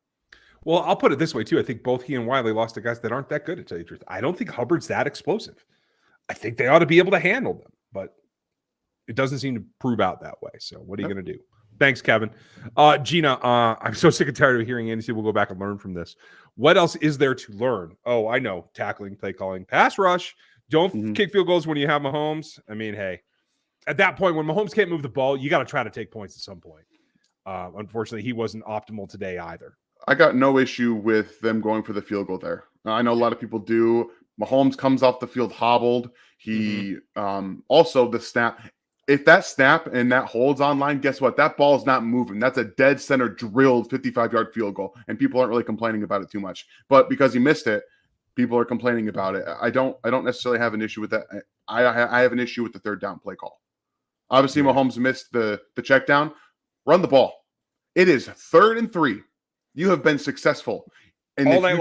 Well, I'll put it this way, too. I think both he and Wiley lost to guys that aren't that good, to tell you the truth. I don't think Hubbard's that explosive. I think they ought to be able to handle them, but it doesn't seem to prove out that way. So what are you going to do? Thanks, Kevin. Gina, I'm so sick and tired of hearing Andy say we'll go back and learn from this. What else is there to learn? Oh, I know. Tackling, play calling, pass rush. Don't kick field goals when you have Mahomes. I mean, hey, at that point, when Mahomes can't move the ball, you got to try to take points at some point. Unfortunately, he wasn't optimal today either. I got no issue with them going for the field goal there. I know a lot of people do. Mahomes comes off the field hobbled. He also the snap. If that snap and that holds online, guess what? That ball is not moving. That's a dead center drilled 55-yard field goal, and people aren't really complaining about it too much. But because he missed it, people are complaining about it. I don't necessarily have an issue with that. I have an issue with the third down play call. Obviously, Mahomes missed the check down. Run the ball. It is 3rd and 3. You have been successful. And all night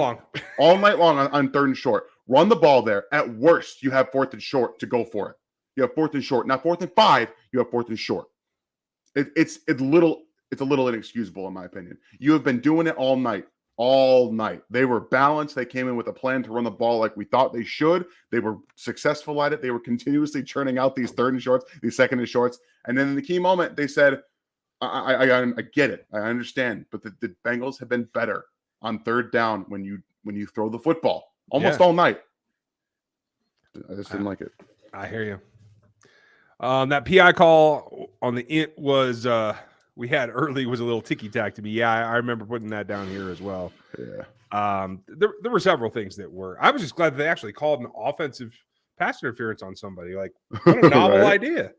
long on 3rd and short. Run the ball there. At worst, you have 4th and short to go for it. You have 4th and short. Not 4th and 5. You have 4th and short. It's a little inexcusable, in my opinion. You have been doing it all night. All night. They were balanced. They came in with a plan to run the ball like we thought they should. They were successful at it. They were continuously churning out these 3rd and shorts, these 2nd and shorts. And then in the key moment, they said, I get it. I understand. But the Bengals have been better on 3rd down when you throw the football almost all night. I just didn't like it. I hear you. That PI call on the int was we had early was a little ticky-tack to me. Yeah, I remember putting that down here as well. Yeah. There were several things that were. I was just glad that they actually called an offensive pass interference on somebody. Like, what a novel idea.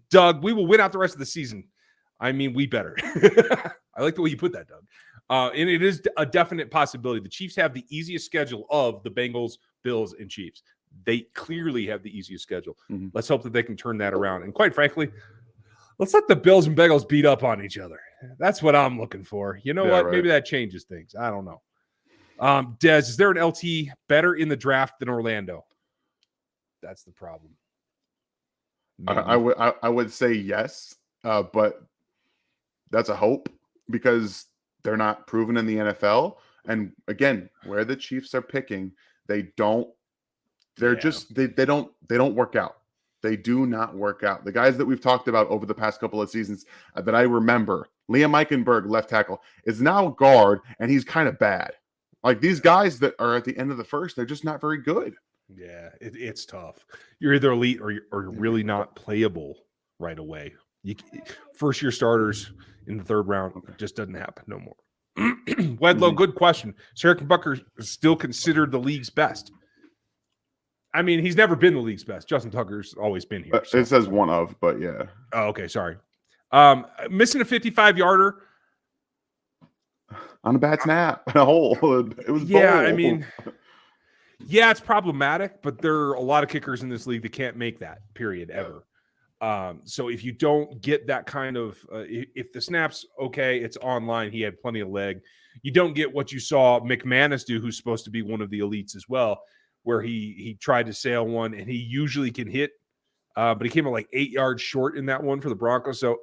Doug, we will win out the rest of the season. I mean, we better. I like the way you put that, Doug. And it is a definite possibility. The Chiefs have the easiest schedule of the Bengals, Bills, and Chiefs. They clearly have the easiest schedule. Let's hope that they can turn that around. And quite frankly, let's let the Bills and Bengals beat up on each other. That's what I'm looking for. You know what? Right. Maybe that changes things. I don't know. Des, is there an LT better in the draft than Orlando? That's the problem. I would say yes, but that's a hope because they're not proven in the NFL. And again, where the Chiefs are picking, they don't work out. They do not work out. The guys that we've talked about over the past couple of seasons that I remember, Liam Eichenberg, left tackle, is now guard, and he's kind of bad. Like these guys that are at the end of the first, they're just not very good. Yeah, it's tough. You're either elite or you're really not playable right away. First-year starters in the 3rd round just doesn't happen no more. Wedlow, good question. Is Eric Bucker still considered the league's best? I mean, he's never been the league's best. Justin Tucker's always been here. It says one of, but yeah. Oh, okay, sorry. Missing a 55-yarder. On a bad snap. A hole. It was bold. I mean, yeah, it's problematic, but there are a lot of kickers in this league that can't make that, period, ever. So if you don't get that kind of if the snap's okay, it's online, he had plenty of leg, You don't get what you saw McManus do, who's supposed to be one of the elites as well, where he tried to sail one, and he usually can hit, but he came out like 8 yards short in that one for the Broncos. So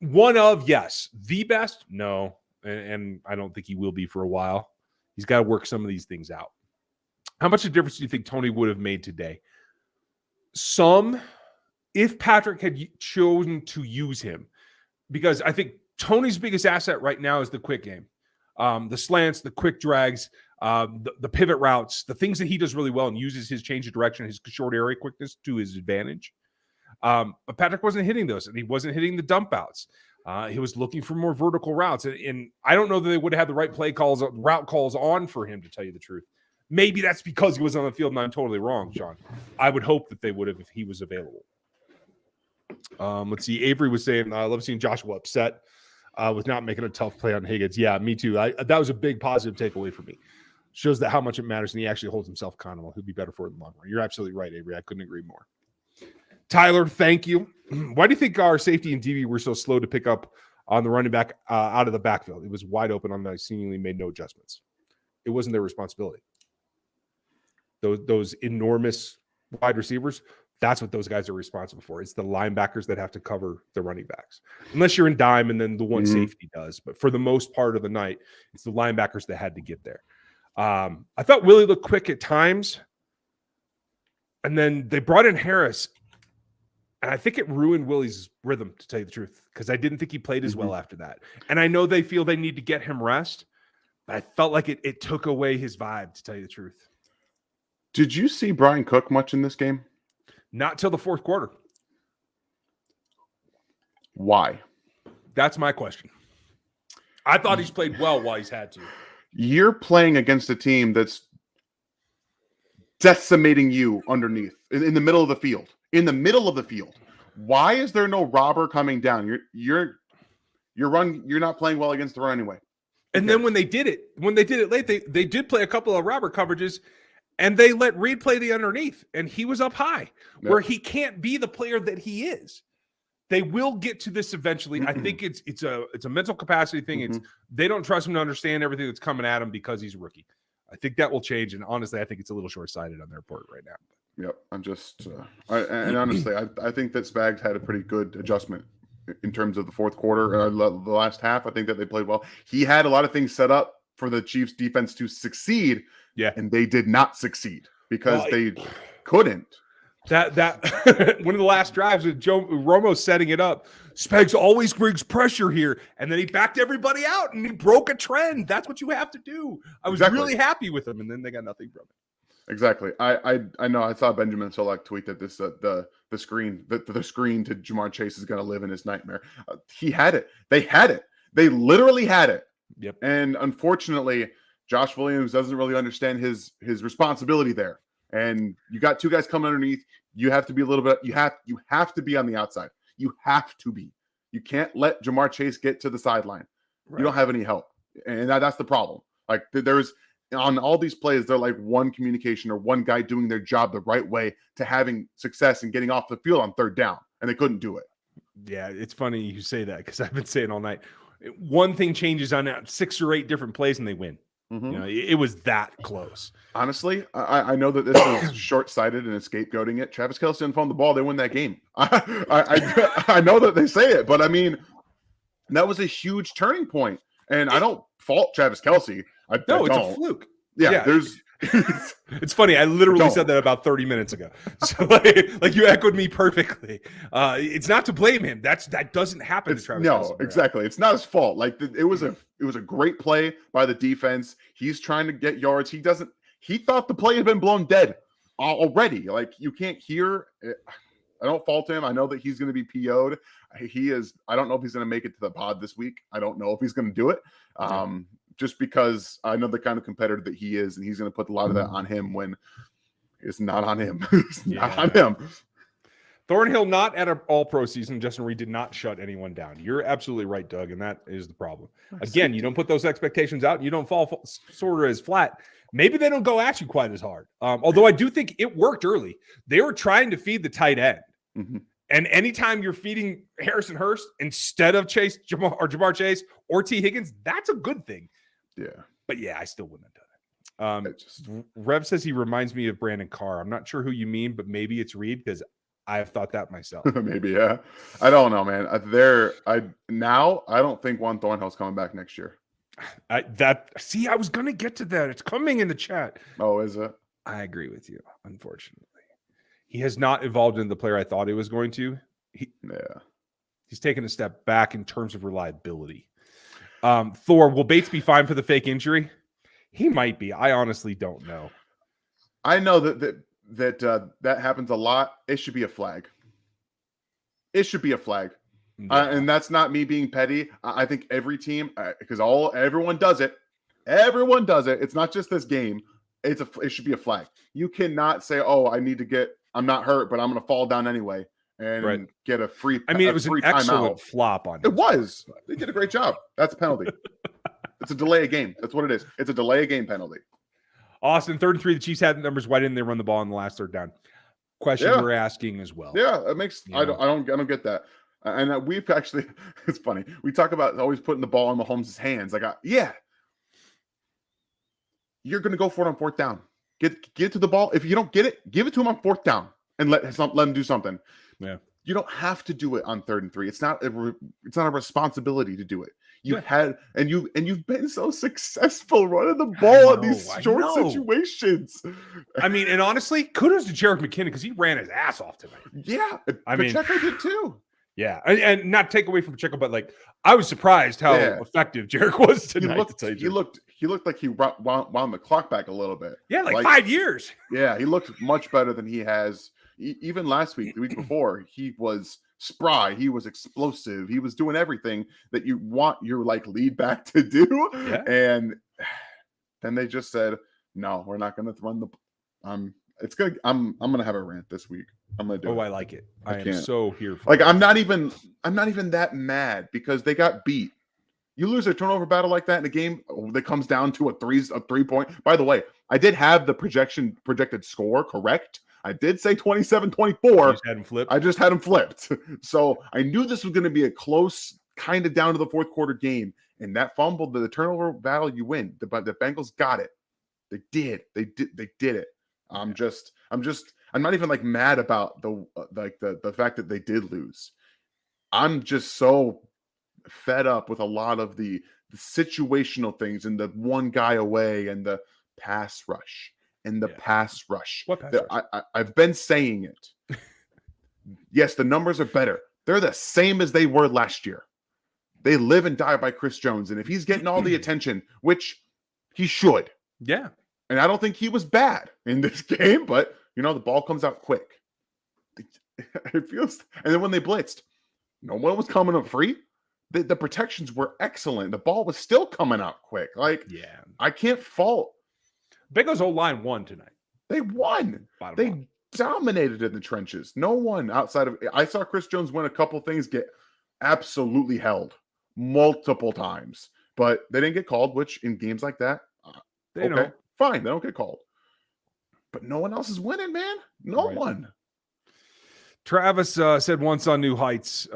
one of, yes, the best, no, and I don't think he will be for a while. He's got to work some of these things out. How much of a difference do you think Tony would have made today? Some, if Patrick had chosen to use him, because I think Tony's biggest asset right now is the quick game. The slants, the quick drags, the pivot routes, the things that he does really well and uses his change of direction, his short area quickness to his advantage. But Patrick wasn't hitting those, and he wasn't hitting the dump outs. He was looking for more vertical routes, and I don't know that they would have had the right route calls on for him, to tell you the truth. Maybe that's because he was on the field, and I'm totally wrong, Sean. I would hope that they would have if he was available. Let's see. Avery was saying, I love seeing Joshua upset with not making a tough play on Higgins. Yeah, me too. That was a big positive takeaway for me. Shows that how much it matters, and he actually holds himself accountable. He'll be better for it in the long run. You're absolutely right, Avery. I couldn't agree more. Tyler, thank you. Why do you think our safety and DB were so slow to pick up on the running back out of the backfield? It was wide open on the seemingly made no adjustments. It wasn't their responsibility. Those enormous wide receivers, that's what those guys are responsible for. It's the linebackers that have to cover the running backs. Unless you're in dime and then the one safety does. But for the most part of the night, it's the linebackers that had to get there. I thought Willie looked quick at times. And then they brought in Harris. And I think it ruined Willie's rhythm, to tell you the truth, because I didn't think he played as well after that. And I know they feel they need to get him rest, but I felt like it took away his vibe, to tell you the truth. Did you see Brian Cook much in this game? Not till the fourth quarter. Why? That's my question. I thought he's played well while he's had to. You're playing against a team that's decimating you underneath, in the middle of the field. In the middle of the field. Why is there no robber coming down? You're not playing well against the run anyway. And then when they did it late, they did play a couple of robber coverages, and they let Reed play the underneath, and he was up high, where he can't be the player that he is. They will get to this eventually. I think it's a mental capacity thing. It's they don't trust him to understand everything that's coming at him because he's a rookie. I think that will change, and honestly, I think it's a little short-sighted on their part right now. Yep, I'm just and honestly, I think that Spags had a pretty good adjustment in terms of the fourth quarter, the last half. I think that they played well. He had a lot of things set up for the Chiefs defense to succeed, and they did not succeed because they couldn't. That one of the last drives with Joe Romo setting it up, Spags always brings pressure here, and then he backed everybody out and he broke a trend. That's what you have to do. I was really happy with him, and then they got nothing from it. Exactly. I know. I saw Benjamin Solak tweet that this the screen to Jamar Chase is going to live in his nightmare. He had it. They had it. They literally had it. Yep. And unfortunately, Josh Williams doesn't really understand his responsibility there. And you got two guys coming underneath. You have to be a little bit. You have to be on the outside. You have to be. You can't let Jamar Chase get to the sideline. Right. You don't have any help, and that's the problem. Like there's. On all these plays, they're like one communication or one guy doing their job the right way to having success and getting off the field on third down, and they couldn't do it. Yeah, it's funny you say that because I've been saying all night. One thing changes on 6 or 8 different plays, and they win. You know, it was that close. Honestly, I know that this is short-sighted and is scapegoating it. Travis Kelce didn't phone the ball; they win that game. I know that they say it, but I mean, that was a huge turning point, and I don't fault Travis Kelce. It's a fluke. Yeah. It's funny. I literally said that about 30 minutes ago. So like you echoed me perfectly. It's not to blame him. That doesn't happen to Travis Kelce. No, exactly. It's not his fault. Like it was a great play by the defense. He's trying to get yards. He thought the play had been blown dead already. Like you can't hear it. I don't fault him. I know that he's going to be PO'd. He is. I don't know if he's going to make it to the pod this week. I don't know if he's going to do it. Just because I know the kind of competitor that he is, and he's going to put a lot of that on him when it's not on him. It's not on him. Thornhill not at an all-pro season. Justin Reed did not shut anyone down. You're absolutely right, Doug, and that is the problem. Again, you don't put those expectations out, and you don't fall sort of as flat. Maybe they don't go at you quite as hard. Although I do think it worked early. They were trying to feed the tight end. And anytime you're feeding Harrison Hurst instead of Jamar Chase or T. Higgins, that's a good thing. Yeah. But yeah, I still wouldn't have done it. Rev says he reminds me of Brandon Carr. I'm not sure who you mean, but maybe it's Reed because I've thought that myself. Maybe, yeah. I don't know, man. I don't think Juan Thornhill's coming back next year. I was gonna get to that. It's coming in the chat. Oh, is it? I agree with you. Unfortunately, he has not evolved into the player I thought he was going to. He's taken a step back in terms of reliability. Thor, will Bates be fine for the fake injury? He might be. I honestly don't know. I know that happens a lot. It should be a flag. It should be a flag. Yeah. And that's not me being petty. I think every team, because everyone does it. Everyone does it. It's not just this game. It should be a flag. You cannot say, "Oh, I'm not hurt, but I'm going to fall down anyway and get a free." I mean, it was an excellent flop on. It was. They did a great job. That's a penalty. It's a delay of game. That's what it is. It's a delay of game penalty. Austin, 3rd and 3. The Chiefs had the numbers. Why didn't they run the ball on the last 3rd down? Question we're asking as well. Yeah, it makes. I don't get that. And we've actually, it's funny. We talk about always putting the ball in Mahomes' hands. You're going to go for it on 4th down. Get to the ball. If you don't get it, give it to him on 4th down and let him do something. Yeah. You don't have to do it on 3rd and 3. It's not a responsibility to do it. You've been so successful running the ball in these short situations. I mean, and honestly, kudos to Jerick McKinnon because he ran his ass off tonight. Yeah, Pacheco did too. Yeah, and not take away from Pacheco, but I was surprised how effective Jerick was tonight. He looked like he wound the clock back a little bit. Yeah, 5 years. Yeah, he looked much better than he has. Even last week, the week before, he was spry. He was explosive. He was doing everything that you want your lead back to do. Yeah. And then they just said, "No, we're not going to run the." It's good. I'm going to have a rant this week. I'm going to do it. I like it. I am so here for it. I'm not even that mad because they got beat. You lose a turnover battle like that in a game that comes down to a 3-point. By the way, I did have the projected score correct. I did say 27-24. I just had him flipped. So I knew this was going to be a close, kind of down to the 4th quarter game. And that fumble, the turnover battle, you win. The Bengals got it. They did. They did it. I'm not even mad about the fact that they did lose. I'm just so fed up with a lot of the situational things and the one guy away and the pass rush. Pass rush. What pass rush? I've been saying it. Yes, the numbers are better. They're the same as they were last year. They live and die by Chris Jones. And if he's getting all the attention, which he should. Yeah. And I don't think he was bad in this game, but, the ball comes out quick. It feels. And then when they blitzed, no one was coming up free. The protections were excellent. The ball was still coming out quick. I can't fault. Bengals O-line won tonight. They won. They dominated in the trenches. No one outside of. I saw Chris Jones win a couple things, get absolutely held multiple times, but they didn't get called. Which in games like that, fine, they don't get called. But no one else is winning, man. No one. Travis said once on New Heights,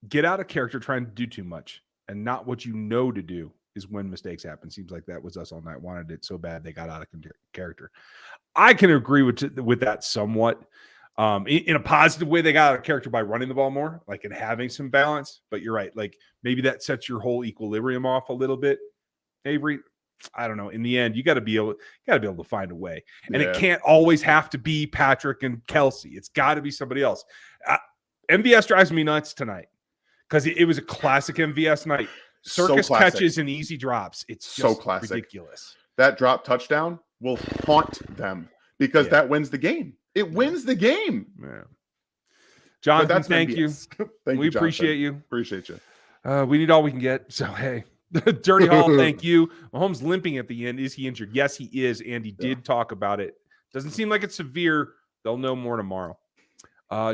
get out of character trying to do too much and not what you know to do is when mistakes happen. Seems like that was us all night. Wanted it so bad they got out of character. I can agree with that somewhat. In a positive way, they got out of character by running the ball more, and having some balance. But you're right. Maybe that sets your whole equilibrium off a little bit. Avery, I don't know. In the end, you got to be able to find a way, and it can't always have to be Patrick and Kelce. It's got to be somebody else. MVS drives me nuts tonight because it was a classic MVS night. Circus catches and easy drops. It's just so classic. Ridiculous. That drop touchdown will haunt them because that wins the game. It wins the game. Yeah. Jonathan, thank you. We appreciate you. Appreciate you. We need all we can get. So, hey. Dirty Hall, thank you. Mahomes limping at the end. Is he injured? Yes, he is. Andy did talk about it. Doesn't seem like it's severe. They'll know more tomorrow.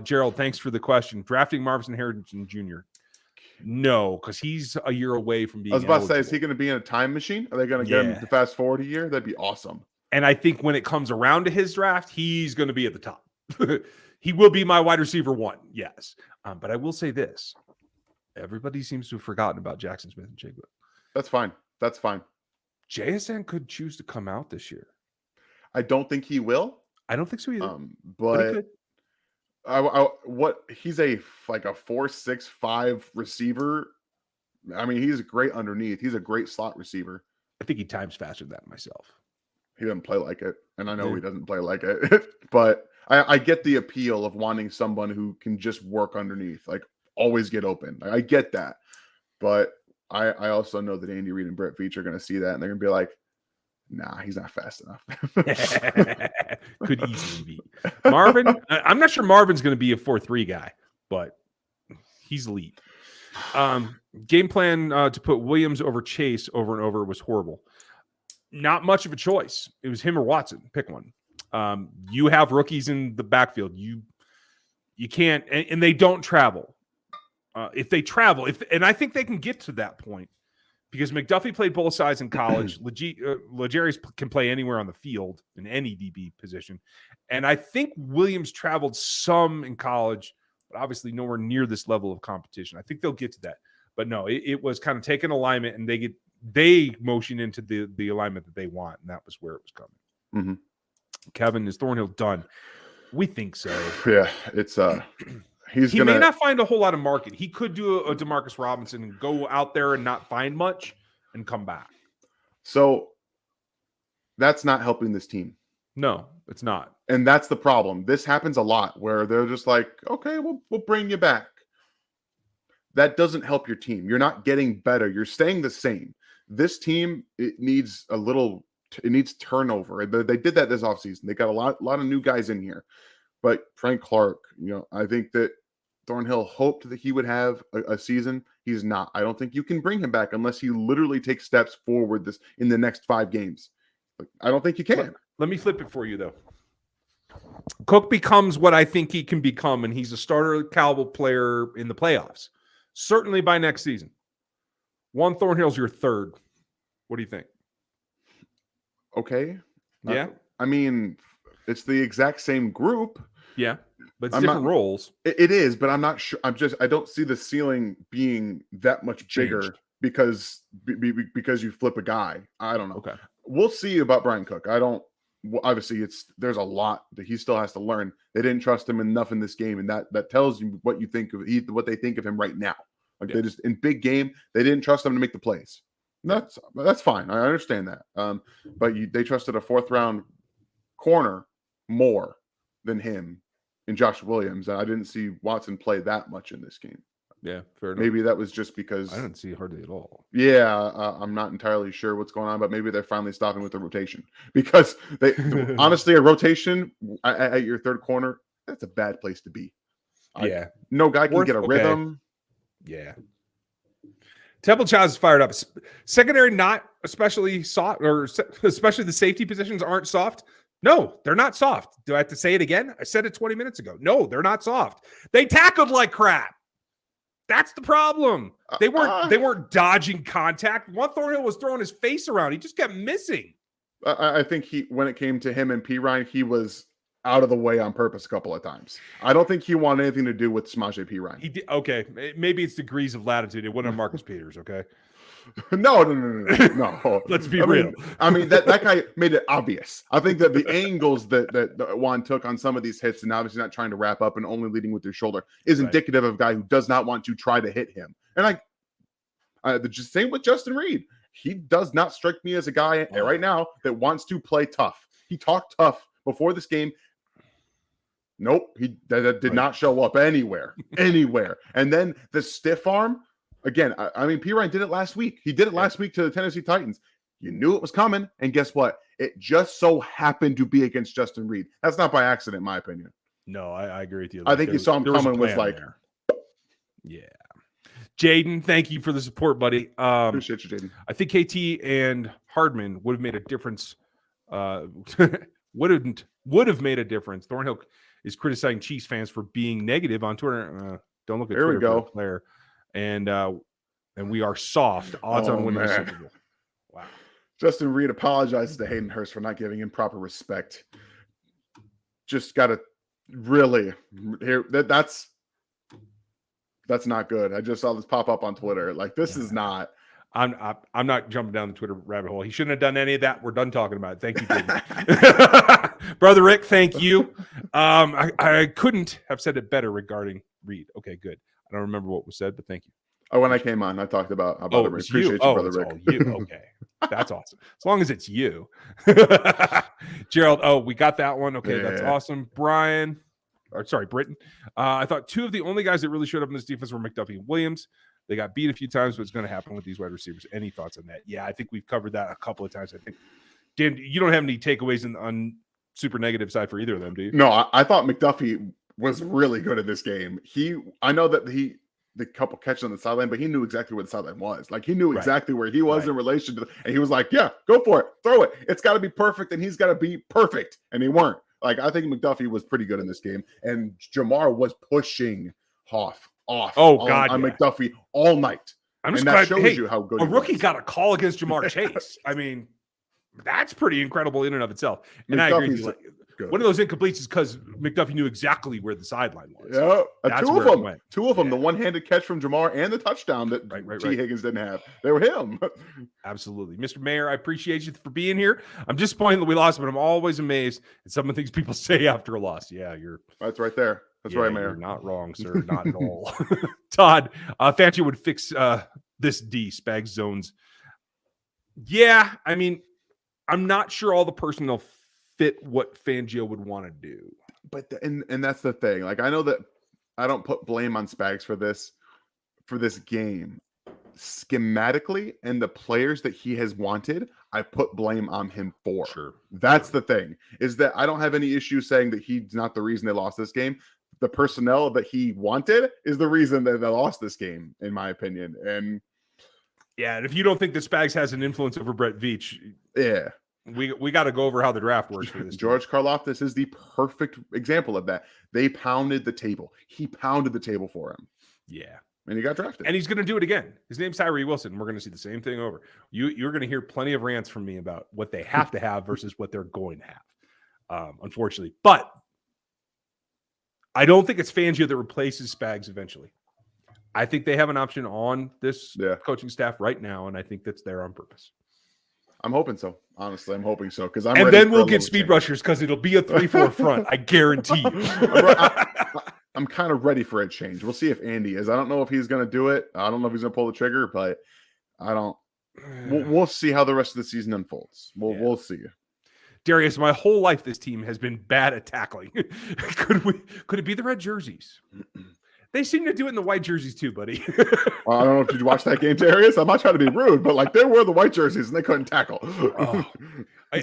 Gerald, thanks for the question. Drafting Marvin Harrison Jr. No, because he's a year away from being I was about to say, is he going to be in a time machine? Are they going to get him to fast forward a year? That'd be awesome. And I think when it comes around to his draft, he's going to be at the top. He will be my wide receiver 1, yes. But I will say this. Everybody seems to have forgotten about Jackson Smith and Jigba. That's fine. JSN could choose to come out this year. I don't think he will. I don't think so either. But he could. What he's like a 4.65 receiver. I mean, he's great underneath. He's a great slot receiver. I think he times faster than that myself. He doesn't play like it, and I know he doesn't play like it. But I get the appeal of wanting someone who can just work underneath, like always get open. I get that, but I also know that Andy Reid and Brett Veach are going to see that, and they're going to be like, "Nah, he's not fast enough." Could easily be Marvin. I'm not sure Marvin's going to be a 4.3 guy, but he's elite. Game plan to put Williams over Chase over and over was horrible. Not much of a choice. It was him or Watson. Pick one. You have rookies in the backfield. You can't, and they don't travel. If they travel, and I think they can get to that point because McDuffie played both sides in college. Legarius can play anywhere on the field in any DB position, and I think Williams traveled some in college, but obviously nowhere near this level of competition. I think they'll get to that, but no, it was kind of taking alignment, and they motion into the alignment that they want, and that was where it was coming. Mm-hmm. Kevin, is Thornhill done? We think so. Yeah, it's he may not find a whole lot of market. He could do a DeMarcus Robinson and go out there and not find much and come back. So that's not helping this team. No, it's not. And that's the problem. This happens a lot where they're just like, okay, we'll bring you back. That doesn't help your team. You're not getting better. You're staying the same. This team, it needs turnover. They did that this offseason. They got a lot of new guys in here. But Frank Clark, I think that Thornhill hoped that he would have a season. He's not. I don't think you can bring him back unless he literally takes steps forward in the next 5 games. I don't think you can. Let me flip it for you, though. Cook becomes what I think he can become, and he's a starter caliber player in the playoffs. Certainly by next season. Juan Thornhill's your third. What do you think? Okay. Yeah. I mean, it's the exact same group. Yeah, but it's different roles. It is, but I'm not sure. I don't see the ceiling being that much bigger because you flip a guy. I don't know. Okay. We'll see about Brian Cook. Obviously there's a lot that he still has to learn. They didn't trust him enough in this game, and that tells you what you think of what they think of him right now. Like They just in big game, they didn't trust him to make the plays. That's fine. I understand that. But they trusted a 4th round corner more than him in Josh Williams, and I didn't see Watson play that much in this game. Yeah, fair enough. Maybe that was just because I didn't see hardly at all. Yeah, I'm not entirely sure what's going on, but maybe they're finally stopping with the rotation because honestly, a rotation at your third corner, that's a bad place to be. No guy can get a rhythm. Yeah. Temple Chaz is fired up. Secondary not especially soft, or especially the safety positions aren't soft. No, they're not soft. Do I have to say it again? I said it 20 minutes ago. No, they're not soft. They tackled like crap. That's the problem. They weren't dodging contact. Juan Thornhill was throwing his face around. He just kept missing. I think when it came to him and P. Ryan, he was out of the way on purpose a couple of times. I don't think he wanted anything to do with Samaje P. Ryan. Okay, maybe it's degrees of latitude. It wasn't on Marcus Peters, okay? No. Let's be real. I mean that guy made it obvious. I think that the angles that Juan took on some of these hits, and obviously not trying to wrap up and only leading with your shoulder, is indicative of a guy who does not want to try to hit him. And the same with Justin Reed. He does not strike me as a guy right now that wants to play tough. He talked tough before this game. Nope, that did not show up anywhere. And then the stiff arm. Again, I mean, P. Ryan did it last week. He did it last week to the Tennessee Titans. You knew it was coming, and guess what? It just so happened to be against Justin Reed. That's not by accident, in my opinion. No, I agree with you. I think you saw him coming was like... Yeah. Jaden, thank you for the support, buddy. Appreciate you, Jaden. I think KT and Hardman would have made a difference. Would have made a difference. Thornhill is criticizing Chiefs fans for being negative on Twitter. Don't look at Here Twitter we go. for a player. And we are soft. Odds on winning the Super Bowl. Wow. Justin Reed apologizes to Hayden Hurst for not giving him proper respect. Just got to really here. That's not good. I just saw this pop up on Twitter. Like, this is not. I'm not jumping down the Twitter rabbit hole. He shouldn't have done any of that. We're done talking about it. Thank you, Jaden. Brother Rick, thank you. I couldn't have said it better regarding Reed. Okay, good. I don't remember what was said, but thank you. Oh, when I came on, I talked about it. Appreciate you, Brother Rick. All you. Okay. That's awesome. As long as it's you. Gerald, we got that one. Okay, That's awesome. Britton. I thought two of the only guys that really showed up in this defense were McDuffie and Williams. They got beat a few times, but it's going to happen with these wide receivers. Any thoughts on that? Yeah, I think we've covered that a couple of times. I think, Dan, you don't have any takeaways on super negative side for either of them, do you? No, I thought McDuffie was really good in this game. I know that the couple catches on the sideline, but he knew exactly where the sideline was. Like, he knew exactly where he was in relation to and he was like, yeah, go for it. Throw it. It's got to be perfect, and he's got to be perfect. And he weren't. Like, I think McDuffie was pretty good in this game, and Jamar was pushing off on McDuffie all night. I'm just glad. That shows you how good a rookie got a call against Jamar Chase. I mean, that's pretty incredible in and of itself. And I agree. One of those incompletes is because McDuffie knew exactly where the sideline was. Yeah, two of them. The one-handed catch from Jamar and the touchdown that T. Higgins didn't have. They were him. Absolutely. Mr. Mayor, I appreciate you for being here. I'm disappointed that we lost, but I'm always amazed at some of the things people say after a loss. Yeah, that's right there. That's right, Mayor. You're not wrong, sir. Not at all. Todd, Fangio would fix this Spags zones. Yeah, I mean, I'm not sure all the personnel fit what Fangio would want to do. But and that's the thing. Like, I know that I don't put blame on Spags for this game. Schematically, and the players that he has wanted, I put blame on him for. Sure. That's the thing, is that I don't have any issue saying that he's not the reason they lost this game. The personnel that he wanted is the reason that they lost this game, in my opinion. And if you don't think that Spags has an influence over Brett Veach, we got to go over how the draft works for this. George Karlaftis is the perfect example of that. They pounded the table. He pounded the table for him. Yeah. And he got drafted. And he's going to do it again. His name's Tyree Wilson. We're going to see the same thing over. You're going to hear plenty of rants from me about what they have to have versus what they're going to have, unfortunately. But I don't think it's Fangio that replaces Spags eventually. I think they have an option on this coaching staff right now, and I think that's there on purpose. I'm hoping so. Honestly, I'm hoping so. And then we'll get speed rushers because it'll be a 3-4 front. I guarantee you. I'm kind of ready for a change. We'll see if Andy is. I don't know if he's going to do it. I don't know if he's going to pull the trigger, but I don't. We'll see how the rest of the season unfolds. We'll see. Darius, my whole life this team has been bad at tackling. Could it be the red jerseys? They seem to do it in the white jerseys too, buddy. Well, I don't know if you watched that game, Darius. I'm not trying to be rude, but like, they wore the white jerseys and they couldn't tackle.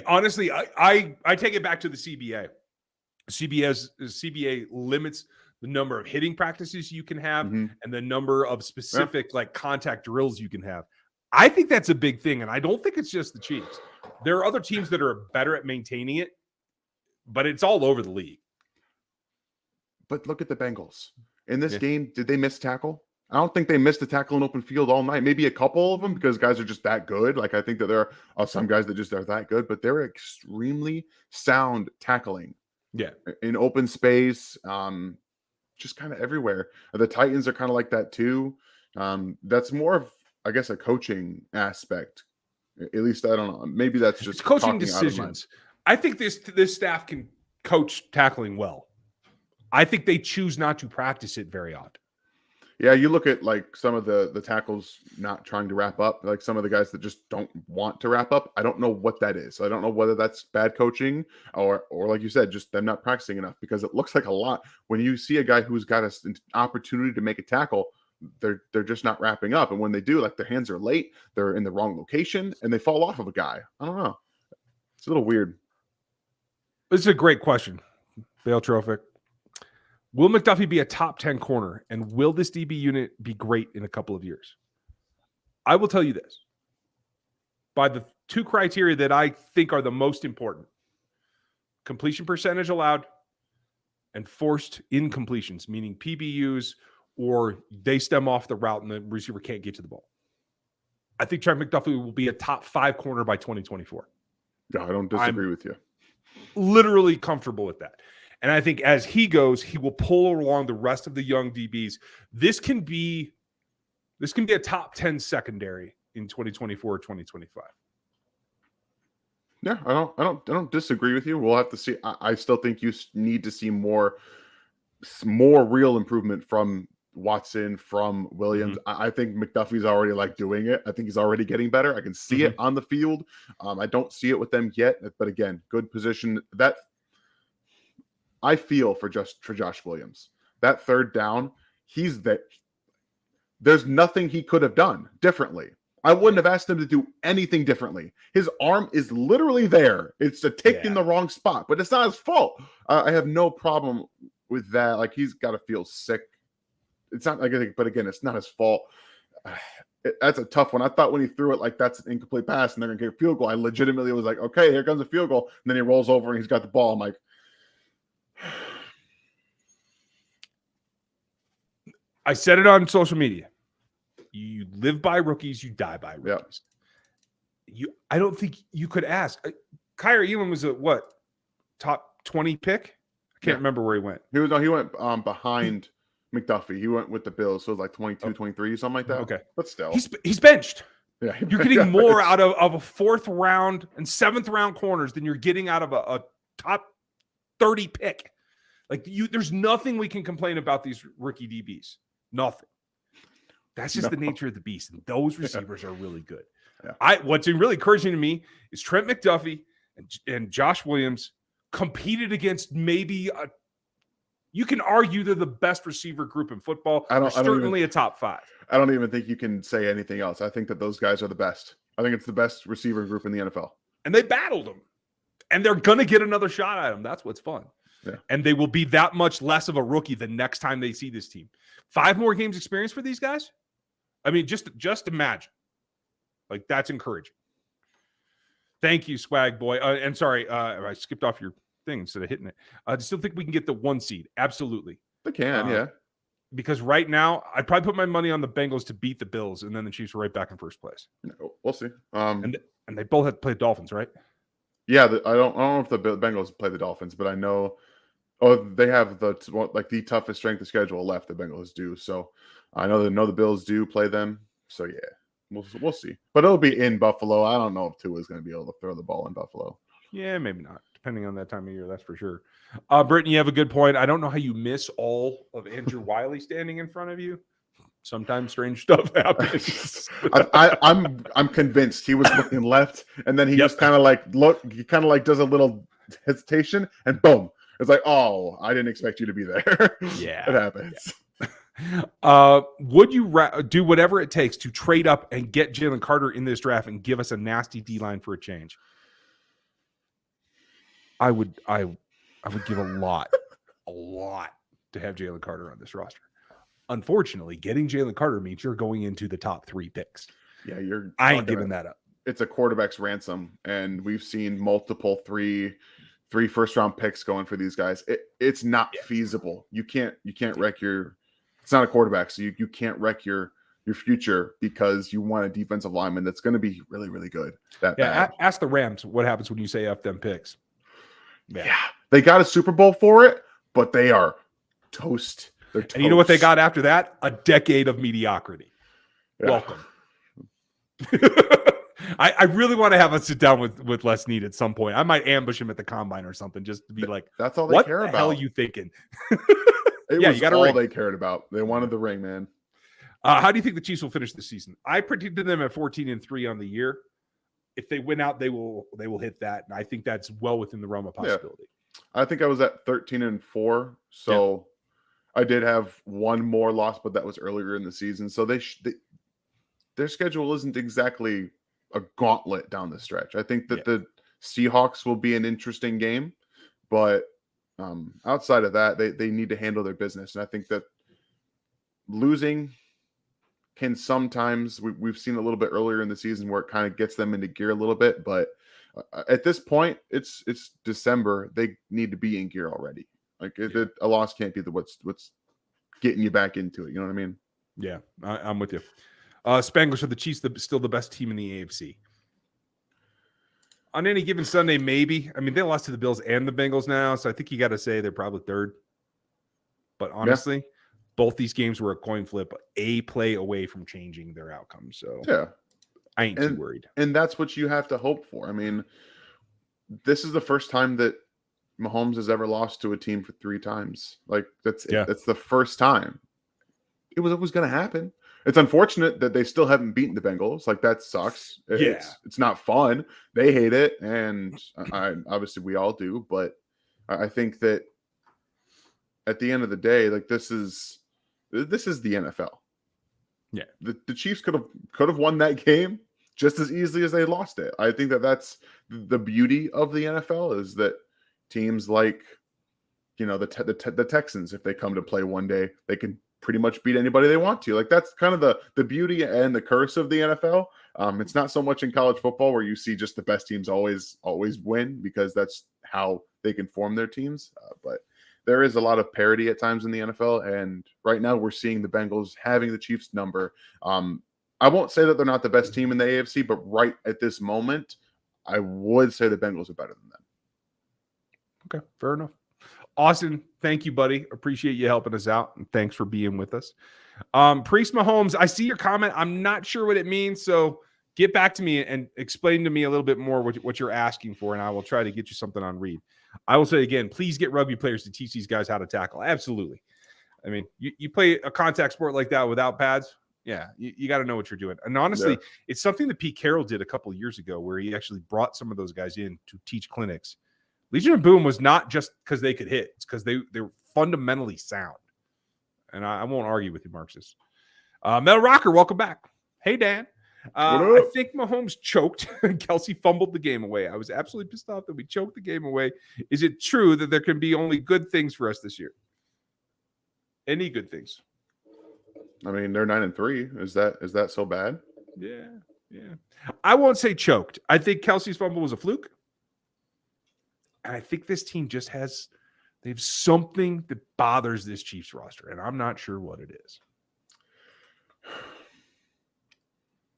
Honestly, I take it back to the CBA. CBA limits the number of hitting practices you can have and the number of specific like contact drills you can have. I think that's a big thing, and I don't think it's just the Chiefs. There are other teams that are better at maintaining it, but it's all over the league. But look at the Bengals. In this game, did they miss tackle? I don't think they missed a tackle in open field all night. Maybe a couple of them because guys are just that good. Like, I think that there are some guys that just are that good, but they're extremely sound tackling. Yeah. In open space, just kind of everywhere. The Titans are kind of like that too. That's more of, I guess, a coaching aspect. At least, I don't know. Maybe that's just it's coaching decisions. I think this staff can coach tackling well. I think they choose not to practice it very often. Yeah, you look at like some of the tackles not trying to wrap up, like some of the guys that just don't want to wrap up. I don't know what that is. I don't know whether that's bad coaching or like you said, just them not practicing enough, because it looks like a lot. When you see a guy who's got an opportunity to make a tackle, they're just not wrapping up. And when they do, like, their hands are late, they're in the wrong location, and they fall off of a guy. I don't know. It's a little weird. This is a great question. Bale Trophic. Will McDuffie be a top 10 corner, and will this DB unit be great in a couple of years? I will tell you this. By the two criteria that I think are the most important, completion percentage allowed and forced incompletions, meaning PBUs, or they stem off the route and the receiver can't get to the ball. I think Trent McDuffie will be a top 5 corner by 2024. Yeah, I don't disagree with you. Literally comfortable with that. And I think as he goes, he will pull along the rest of the young DBs. This can be a top 10 secondary in 2024 or 2025. Yeah, I don't disagree with you. We'll have to see. I still think you need to see more real improvement from Watson, from Williams. I think McDuffie's already like doing it. I think he's already getting better. I can see it on the field. I don't see it with them yet, but again, good position. That I feel for Josh Williams. That third down, there's nothing he could have done differently. I wouldn't have asked him to do anything differently. His arm is literally there. It's a tick in the wrong spot, but it's not his fault. I have no problem with that. Like, he's got to feel sick. It's not like, but again, it's not his fault. That's a tough one. I thought when he threw it like that's an incomplete pass and they're going to get a field goal, I legitimately was like, okay, here comes a field goal. And then he rolls over and he's got the ball. I'm like, I said it on social media. You live by rookies, you die by rookies. Yep. I don't think you could ask. Kyrie Elam was a top 20 pick? I can't remember where he went. He went behind McDuffie. He went with the Bills, so it was like 22, 23, something like that. Okay. But still. He's benched. Yeah, you're getting more out of a fourth round and seventh round corners than you're getting out of a top 30 pick. Like, there's nothing we can complain about these rookie DBs. Nothing. That's just the nature of the beast. And those receivers are really good. Yeah. What's really encouraging to me is Trent McDuffie and Josh Williams competed against maybe you can argue they're the best receiver group in football. Certainly a top 5. I don't even think you can say anything else. I think that those guys are the best. I think it's the best receiver group in the NFL. And they battled them. And they're going to get another shot at them. That's what's fun. Yeah. And they will be that much less of a rookie the next time they see this team. 5 more games experience for these guys? I mean, just imagine. Like, that's encouraging. Thank you, Swag Boy. And sorry, I skipped off your thing instead of hitting it. I still think we can get the 1 seed. Absolutely. They can, yeah. Because right now, I'd probably put my money on the Bengals to beat the Bills, and then the Chiefs are right back in first place. We'll see. And they both had to play Dolphins, right? Yeah, I don't know if the Bengals play the Dolphins, but I know they have the toughest strength of schedule left. The Bengals do, so I know the Bills do play them. So yeah, we'll see. But it'll be in Buffalo. I don't know if Tua is going to be able to throw the ball in Buffalo. Yeah, maybe not, depending on that time of year. That's for sure. Britton, you have a good point. I don't know how you miss all of Andrew Wiley standing in front of you. Sometimes strange stuff happens. I'm convinced he was looking left, and then he just kind of like does a little hesitation, and boom. It's like, oh, I didn't expect you to be there. Yeah. It happens. Yeah. Would you do whatever it takes to trade up and get Jalen Carter in this draft and give us a nasty D-line for a change? I would give a lot to have Jalen Carter on this roster. Unfortunately, getting Jalen Carter means you're going into the top 3 picks. Yeah, I ain't giving that up. It's a quarterback's ransom, and we've seen multiple three first-round picks going for these guys. It's not feasible. You can't wreck your. It's not a quarterback, so you can't wreck your future because you want a defensive lineman that's going to be really, really good. Ask the Rams what happens when you say F them picks. Yeah, they got a Super Bowl for it, but they are toast. They're toast. And you know what they got after that? A decade of mediocrity. Yeah. Welcome. I really want to have us sit down with Les Need at some point. I might ambush him at the combine or something just to be like, that's all they care about. What the hell are you thinking? You got all they cared about. They wanted the ring, man. How do you think the Chiefs will finish the season? I predicted them at 14-3 on the year. If they win out, they will hit that, and I think that's well within the realm of possibility. Yeah. I think I was at 13-4, so I did have one more loss, but that was earlier in the season. So their schedule isn't exactly a gauntlet down the stretch. I think that the Seahawks will be an interesting game, but outside of that, they need to handle their business. And I think that losing can sometimes, we've seen a little bit earlier in the season where it kind of gets them into gear a little bit. But at this point, it's December. They need to be in gear already. Like a loss can't be what's getting you back into it. You know what I mean? Yeah, I'm with you. Spanglish, are the Chiefs still the best team in the AFC? On any given Sunday, maybe. I mean, they lost to the Bills and the Bengals now, so I think you got to say they're probably third. But honestly, both these games were a coin flip, a play away from changing their outcome. So yeah, I ain't too worried. And that's what you have to hope for. I mean, this is the first time that Mahomes has ever lost to a team for 3 times. Like that's the first time. It was always going to happen. It's unfortunate that they still haven't beaten the Bengals. Like that sucks. It's not fun. They hate it, and I obviously we all do. But I think that at the end of the day, like this is the NFL. Yeah, the Chiefs could have won that game just as easily as they lost it. I think that's the beauty of the NFL is that teams like, the Texans, if they come to play one day, they can pretty much beat anybody they want to. Like that's kind of the beauty and the curse of the NFL. It's not so much in college football where you see just the best teams always win because that's how they can form their teams. But there is a lot of parity at times in the NFL, and right now we're seeing the Bengals having the Chiefs number. I won't say that they're not the best team in the AFC, but right at this moment, I would say the Bengals are better than them. Okay, fair enough. Austin, thank you, buddy. Appreciate you helping us out, and thanks for being with us. Priest Mahomes, I see your comment. I'm not sure what it means, so get back to me and explain to me a little bit more what you're asking for, and I will try to get you something on read. I will say again, please get rugby players to teach these guys how to tackle. Absolutely. I mean, you play a contact sport like that without pads. Yeah, you got to know what you're doing. And honestly, it's something that Pete Carroll did a couple of years ago where he actually brought some of those guys in to teach clinics. Legion of Boom was not just because they could hit. It's because they were fundamentally sound. And I won't argue with you, Marxist. Metal Rocker, welcome back. Hey, Dan. I think Mahomes choked and Kelce fumbled the game away. I was absolutely pissed off that we choked the game away. Is it true that there can be only good things for us this year? Any good things? I mean, they're 9-3. Is that so bad? Yeah. I won't say choked. I think Kelce's fumble was a fluke. And I think this team just they have something that bothers this Chiefs roster, and I'm not sure what it is.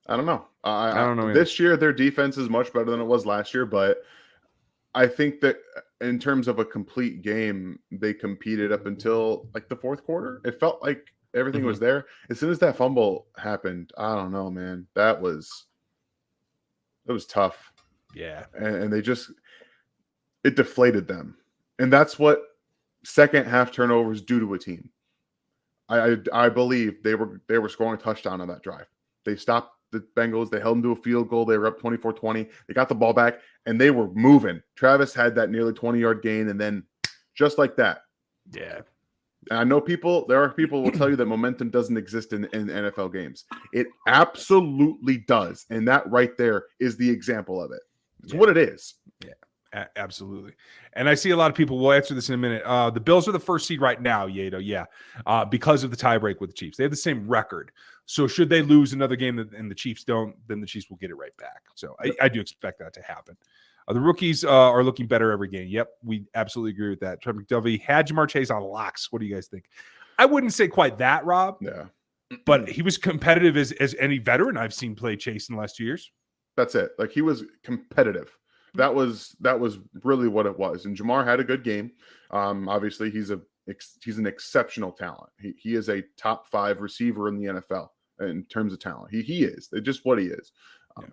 I don't know. I don't know. This year, their defense is much better than it was last year, but I think that in terms of a complete game, they competed up until like the fourth quarter. It felt like everything was there. As soon as that fumble happened, I don't know, man. It was tough. Yeah. And it deflated them. And that's what second half turnovers do to a team. I believe they were scoring a touchdown on that drive. They stopped the Bengals. They held them to a field goal. They were up 24-20. They got the ball back, and they were moving. Travis had that nearly 20-yard gain, and then just like that. Yeah. And I know there are people who will tell you that momentum doesn't exist in NFL games. It absolutely does. And that right there is the example of it. It's what it is. Yeah. Absolutely. And I see a lot of people, we'll answer this in a minute. The Bills are the first seed right now, Yedo. Yeah. Because of the tiebreak with the Chiefs. They have the same record. So should they lose another game and the Chiefs don't, then the Chiefs will get it right back. So I do expect that to happen. The rookies are looking better every game. Yep. We absolutely agree with that. Trent McDuffie had Jamar Chase on locks. What do you guys think? I wouldn't say quite that, Rob. Yeah. But he was competitive as any veteran I've seen play Chase in the last 2 years. That's it. Like he was competitive. That was really what it was. And Jamar had a good game. Obviously, he's an exceptional talent. He is a top 5 receiver in the NFL in terms of talent. He is. It's just what he is.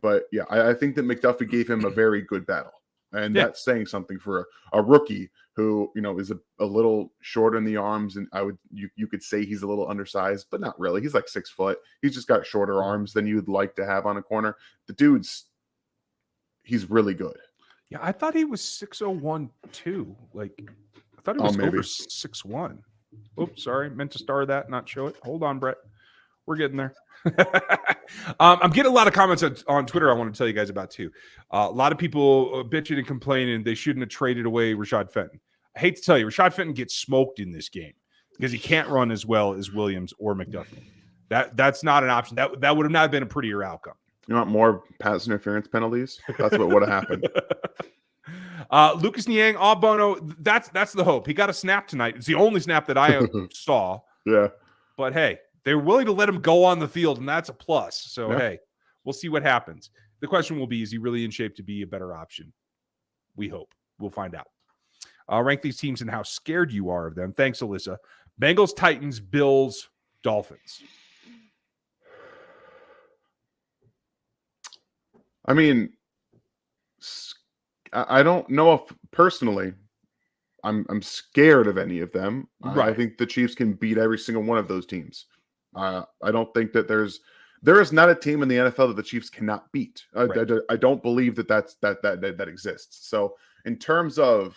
But yeah, I think that McDuffie gave him a very good battle, and that's saying something for a rookie who is a little short in the arms, and you could say he's a little undersized, but not really. He's like 6 foot. He's just got shorter arms than you'd like to have on a corner. The he's really good. Yeah, I thought he was 6'01" too. Like, I thought he was over 6'1". Oops, sorry. Meant to star that, not show it. Hold on, Brett. We're getting there. I'm getting a lot of comments on Twitter I want to tell you guys about too. A lot of people bitching and complaining they shouldn't have traded away Rashad Fenton. I hate to tell you, Rashad Fenton gets smoked in this game because he can't run as well as Williams or McDuffie. That's not an option. That would have not been a prettier outcome. You want more pass interference penalties? That's what would have happened. Lucas Niang, Bono, that's the hope. He got a snap tonight. It's the only snap that I saw. Yeah. But hey, they're willing to let him go on the field, and that's a plus. So, hey, we'll see what happens. The question will be, is he really in shape to be a better option? We hope. We'll find out. Rank these teams and how scared you are of them. Thanks, Alyssa. Bengals, Titans, Bills, Dolphins. I mean, I don't know if personally I'm scared of any of them. I Right. think the Chiefs can beat every single one of those teams. I don't think that there is not a team in the NFL that the Chiefs cannot beat. Right. I don't believe that exists. So in terms of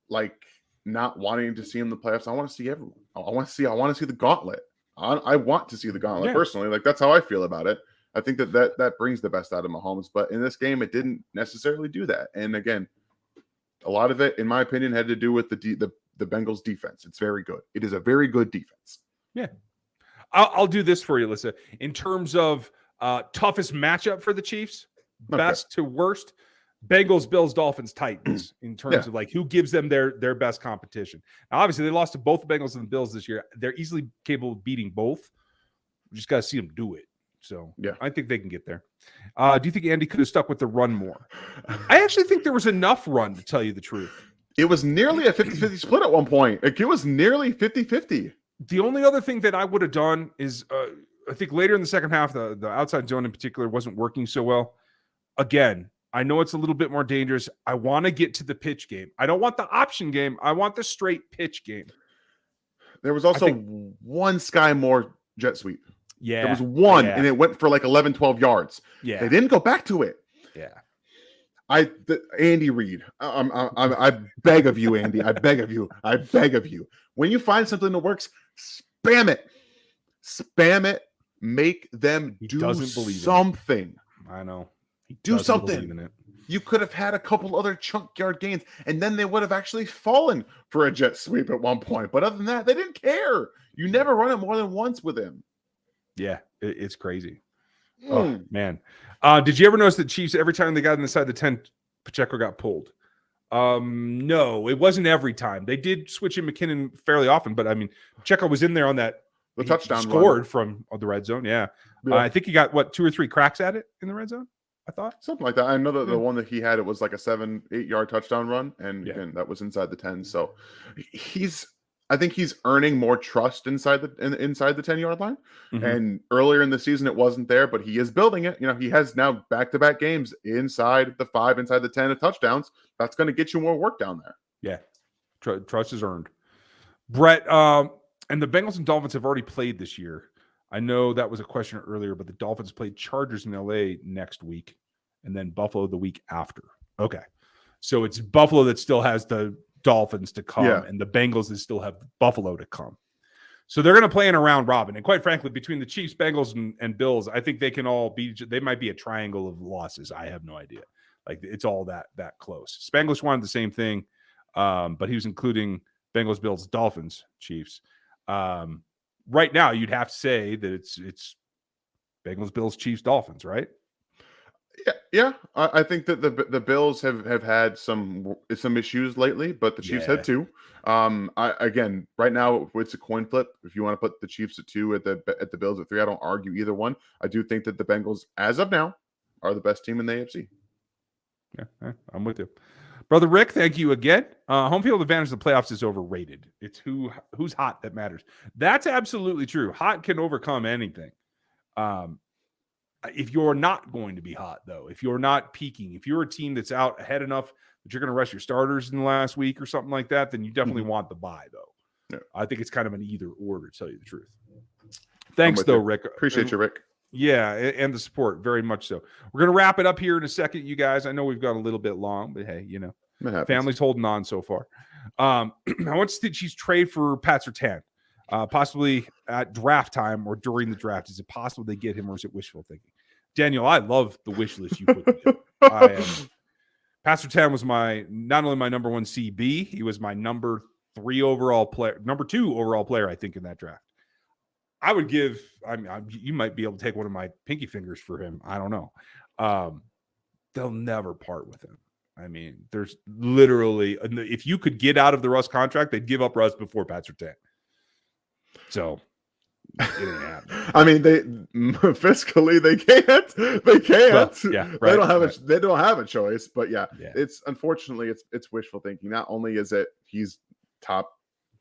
like not wanting to see in the playoffs, I want to see everyone. I want to see the gauntlet. I want to see the gauntlet Yeah. personally. Like that's how I feel about it. I think that brings the best out of Mahomes, but in this game, it didn't necessarily do that. And again, a lot of it, in my opinion, had to do with the Bengals defense. It's very good. It is a very good defense. Yeah. I'll do this for you, Alyssa. In terms of toughest matchup for the Chiefs, best to worst, Bengals, Bills, Dolphins, Titans, in terms of like who gives them their best competition. Now, obviously, they lost to both the Bengals and the Bills this year. They're easily capable of beating both. We just got to see them do it. So I think they can get there. Do you think Andy could have stuck with the run more? I actually think there was enough run, to tell you the truth. It was nearly a 50-50 split at one point. Like, it was nearly 50-50. The only other thing that I would have done is I think later in the second half, the outside zone in particular wasn't working so well. Again, I know it's a little bit more dangerous. I want to get to the pitch game. I don't want the option game. I want the straight pitch game. There was also one Sky Moore jet sweep. Yeah. There was one, and it went for like 11, 12 yards. Yeah. They didn't go back to it. Yeah. Andy Reid, I beg of you, Andy. I beg of you. I beg of you. When you find something that works, spam it. Spam it. Make them do something. I know. Do something. You could have had a couple other chunk yard gains, and then they would have actually fallen for a jet sweep at one point. But other than that, they didn't care. You never run it more than once with him. Yeah, it's crazy. Oh, man. Did you ever notice that Chiefs, every time they got inside the 10, Pacheco got pulled? No, it wasn't every time. They did switch in McKinnon fairly often, but I mean, Pacheco was in there on that. The touchdown scored run from the red zone. Yeah. I think he got 2 or 3 cracks at it in the red zone. I thought something like that. I know that the one that he had, it was like a 7-8 yard touchdown run, and again, that was inside the 10. So I think he's earning more trust inside the 10-yard line. And earlier in the season, it wasn't there, but he is building it. You know, he has now back-to-back games inside the 5, inside the 10 of touchdowns. That's going to get you more work down there. Yeah, trust is earned. Brett, and the Bengals and Dolphins have already played this year. I know that was a question earlier, but the Dolphins played Chargers in LA next week and then Buffalo the week after. Okay. So it's Buffalo that still has the Dolphins to come and the Bengals that still have Buffalo to come. So they're going to play in a round robin. And quite frankly, between the Chiefs, Bengals, and Bills, I think they can all be, they might be a triangle of losses. I have no idea. Like it's all that close. Spanglish wanted the same thing, but he was including Bengals, Bills, Dolphins, Chiefs. Right now, you'd have to say that it's Bengals, Bills, Chiefs, Dolphins, right? Yeah. I think that the Bills have had some issues lately, but the Chiefs had too. Again, right now it's a coin flip. If you want to put the Chiefs at 2 at the Bills at 3, I don't argue either one. I do think that the Bengals, as of now, are the best team in the AFC. Yeah, I'm with you. Brother Rick, thank you again. Home field advantage of the playoffs is overrated. It's who's hot that matters. That's absolutely true. Hot can overcome anything. If you're not going to be hot, though, if you're not peaking, if you're a team that's out ahead enough that you're going to rest your starters in the last week or something like that, then you definitely want the bye, though. Yeah. I think it's kind of an either or, to tell you the truth. Thanks, though, Rick. Appreciate you, Rick. Yeah, and the support, very much so. We're going to wrap it up here in a second, you guys. I know we've gone a little bit long, but hey, you know, family's holding on so far. I want to see Chiefs trade for Pat Surtain, possibly at draft time or during the draft. Is it possible they get him, or is it wishful thinking? Daniel, I love the wish list you put together. Pat Surtain was not only my number 1 CB, he was my number 2 overall player, I think, in that draft. I would give, you might be able to take one of my pinky fingers for him. I don't know. They'll never part with him. I mean, there's literally, if you could get out of the Russ contract, they'd give up Russ before Pat Surtain. So it ain't happening. I mean, fiscally they can't. They can't. Well, yeah, right, they don't have a choice. But it's unfortunately it's wishful thinking. Not only is it he's top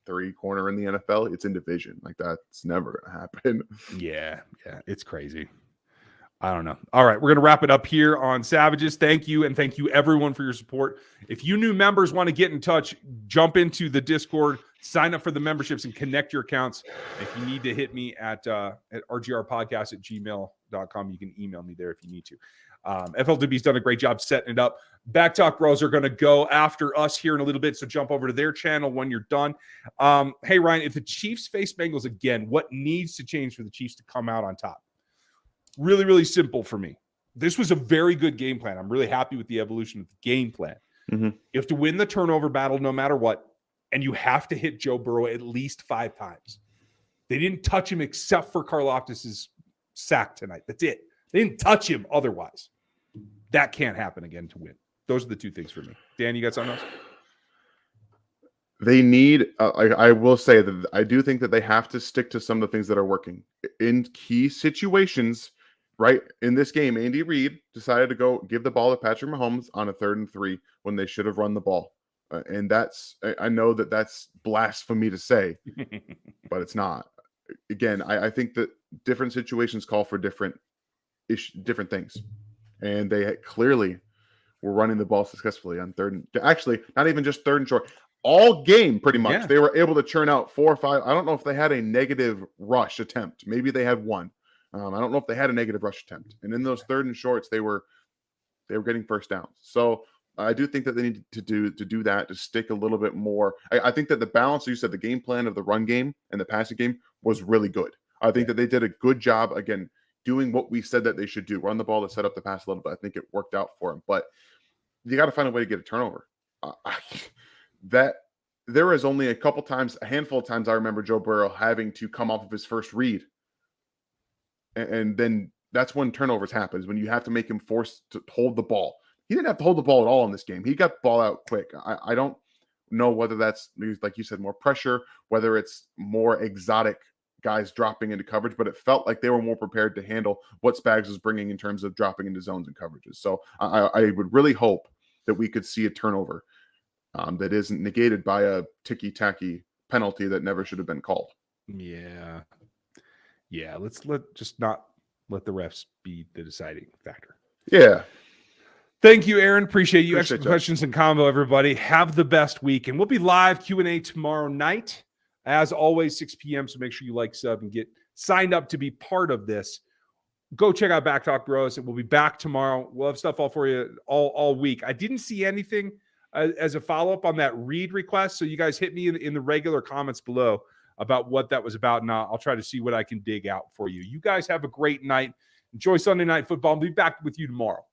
3 corner in the NFL, it's in division. Like that's never gonna happen. Yeah, it's crazy. I don't know. All right, we're going to wrap it up here on Savages. Thank you, and thank you everyone for your support. If you new members want to get in touch, jump into the Discord, sign up for the memberships, and connect your accounts. If you need to hit me at rgrpodcast@gmail.com, you can email me there if you need to. FLW's done a great job setting it up. Back Talk Bros are going to go after us here in a little bit, so jump over to their channel when you're done. Hey, Ryan, if the Chiefs face Bengals again, what needs to change for the Chiefs to come out on top? Really, really simple for me. This was a very good game plan. I'm really happy with the evolution of the game plan. Mm-hmm. You have to win the turnover battle no matter what, and you have to hit Joe Burrow at least 5 times. They didn't touch him except for Karlaftis' sack tonight. That's it. They didn't touch him otherwise. That can't happen again to win. Those are the 2 things for me. Dan, you got something else? They need, I will say that I do think that they have to stick to some of the things that are working. In key situations, right, in this game, Andy Reid decided to go give the ball to Patrick Mahomes on a 3rd and 3 when they should have run the ball. And that's, I know that that's blasphemy to say, but it's not. Again, I think that different situations call for different things. And they clearly were running the ball successfully on 3rd and actually not even just 3rd and short. All game, pretty much, Yeah. They were able to churn out 4 or 5. I don't know if they had a negative rush attempt. Maybe they had one. I don't know if they had a negative rush attempt. And in those 3rd and shorts, they were getting first downs. So I do think that they need to do that, to stick a little bit more. I think that the balance, you said, the game plan of the run game and the passing game was really good. I think that they did a good job, again, doing what we said that they should do. Run the ball to set up the pass a little bit. I think it worked out for them. But you got to find a way to get a turnover. That there was only a handful of times I remember Joe Burrow having to come off of his first read. And then that's when turnovers happen, is when you have to make him forced to hold the ball. He didn't have to hold the ball at all in this game. He got the ball out quick. I don't know whether that's, like you said, more pressure, whether it's more exotic guys dropping into coverage, but it felt like they were more prepared to handle what Spags was bringing in terms of dropping into zones and coverages. So I would really hope that we could see a turnover that isn't negated by a ticky-tacky penalty that never should have been called. Yeah. Let's not let the refs be the deciding factor. Yeah. Thank you, Aaron. Appreciate you. Extra questions and combo, everybody. Have the best week. And we'll be live Q&A tomorrow night. As always, 6 p.m. So make sure you like, sub, and get signed up to be part of this. Go check out Back Talk Bros. And we'll be back tomorrow. We'll have stuff all for you all week. I didn't see anything as a follow-up on that read request. So you guys hit me in the regular comments below about what that was about. And I'll try to see what I can dig out for you. You guys have a great night. Enjoy Sunday Night Football. I'll be back with you tomorrow.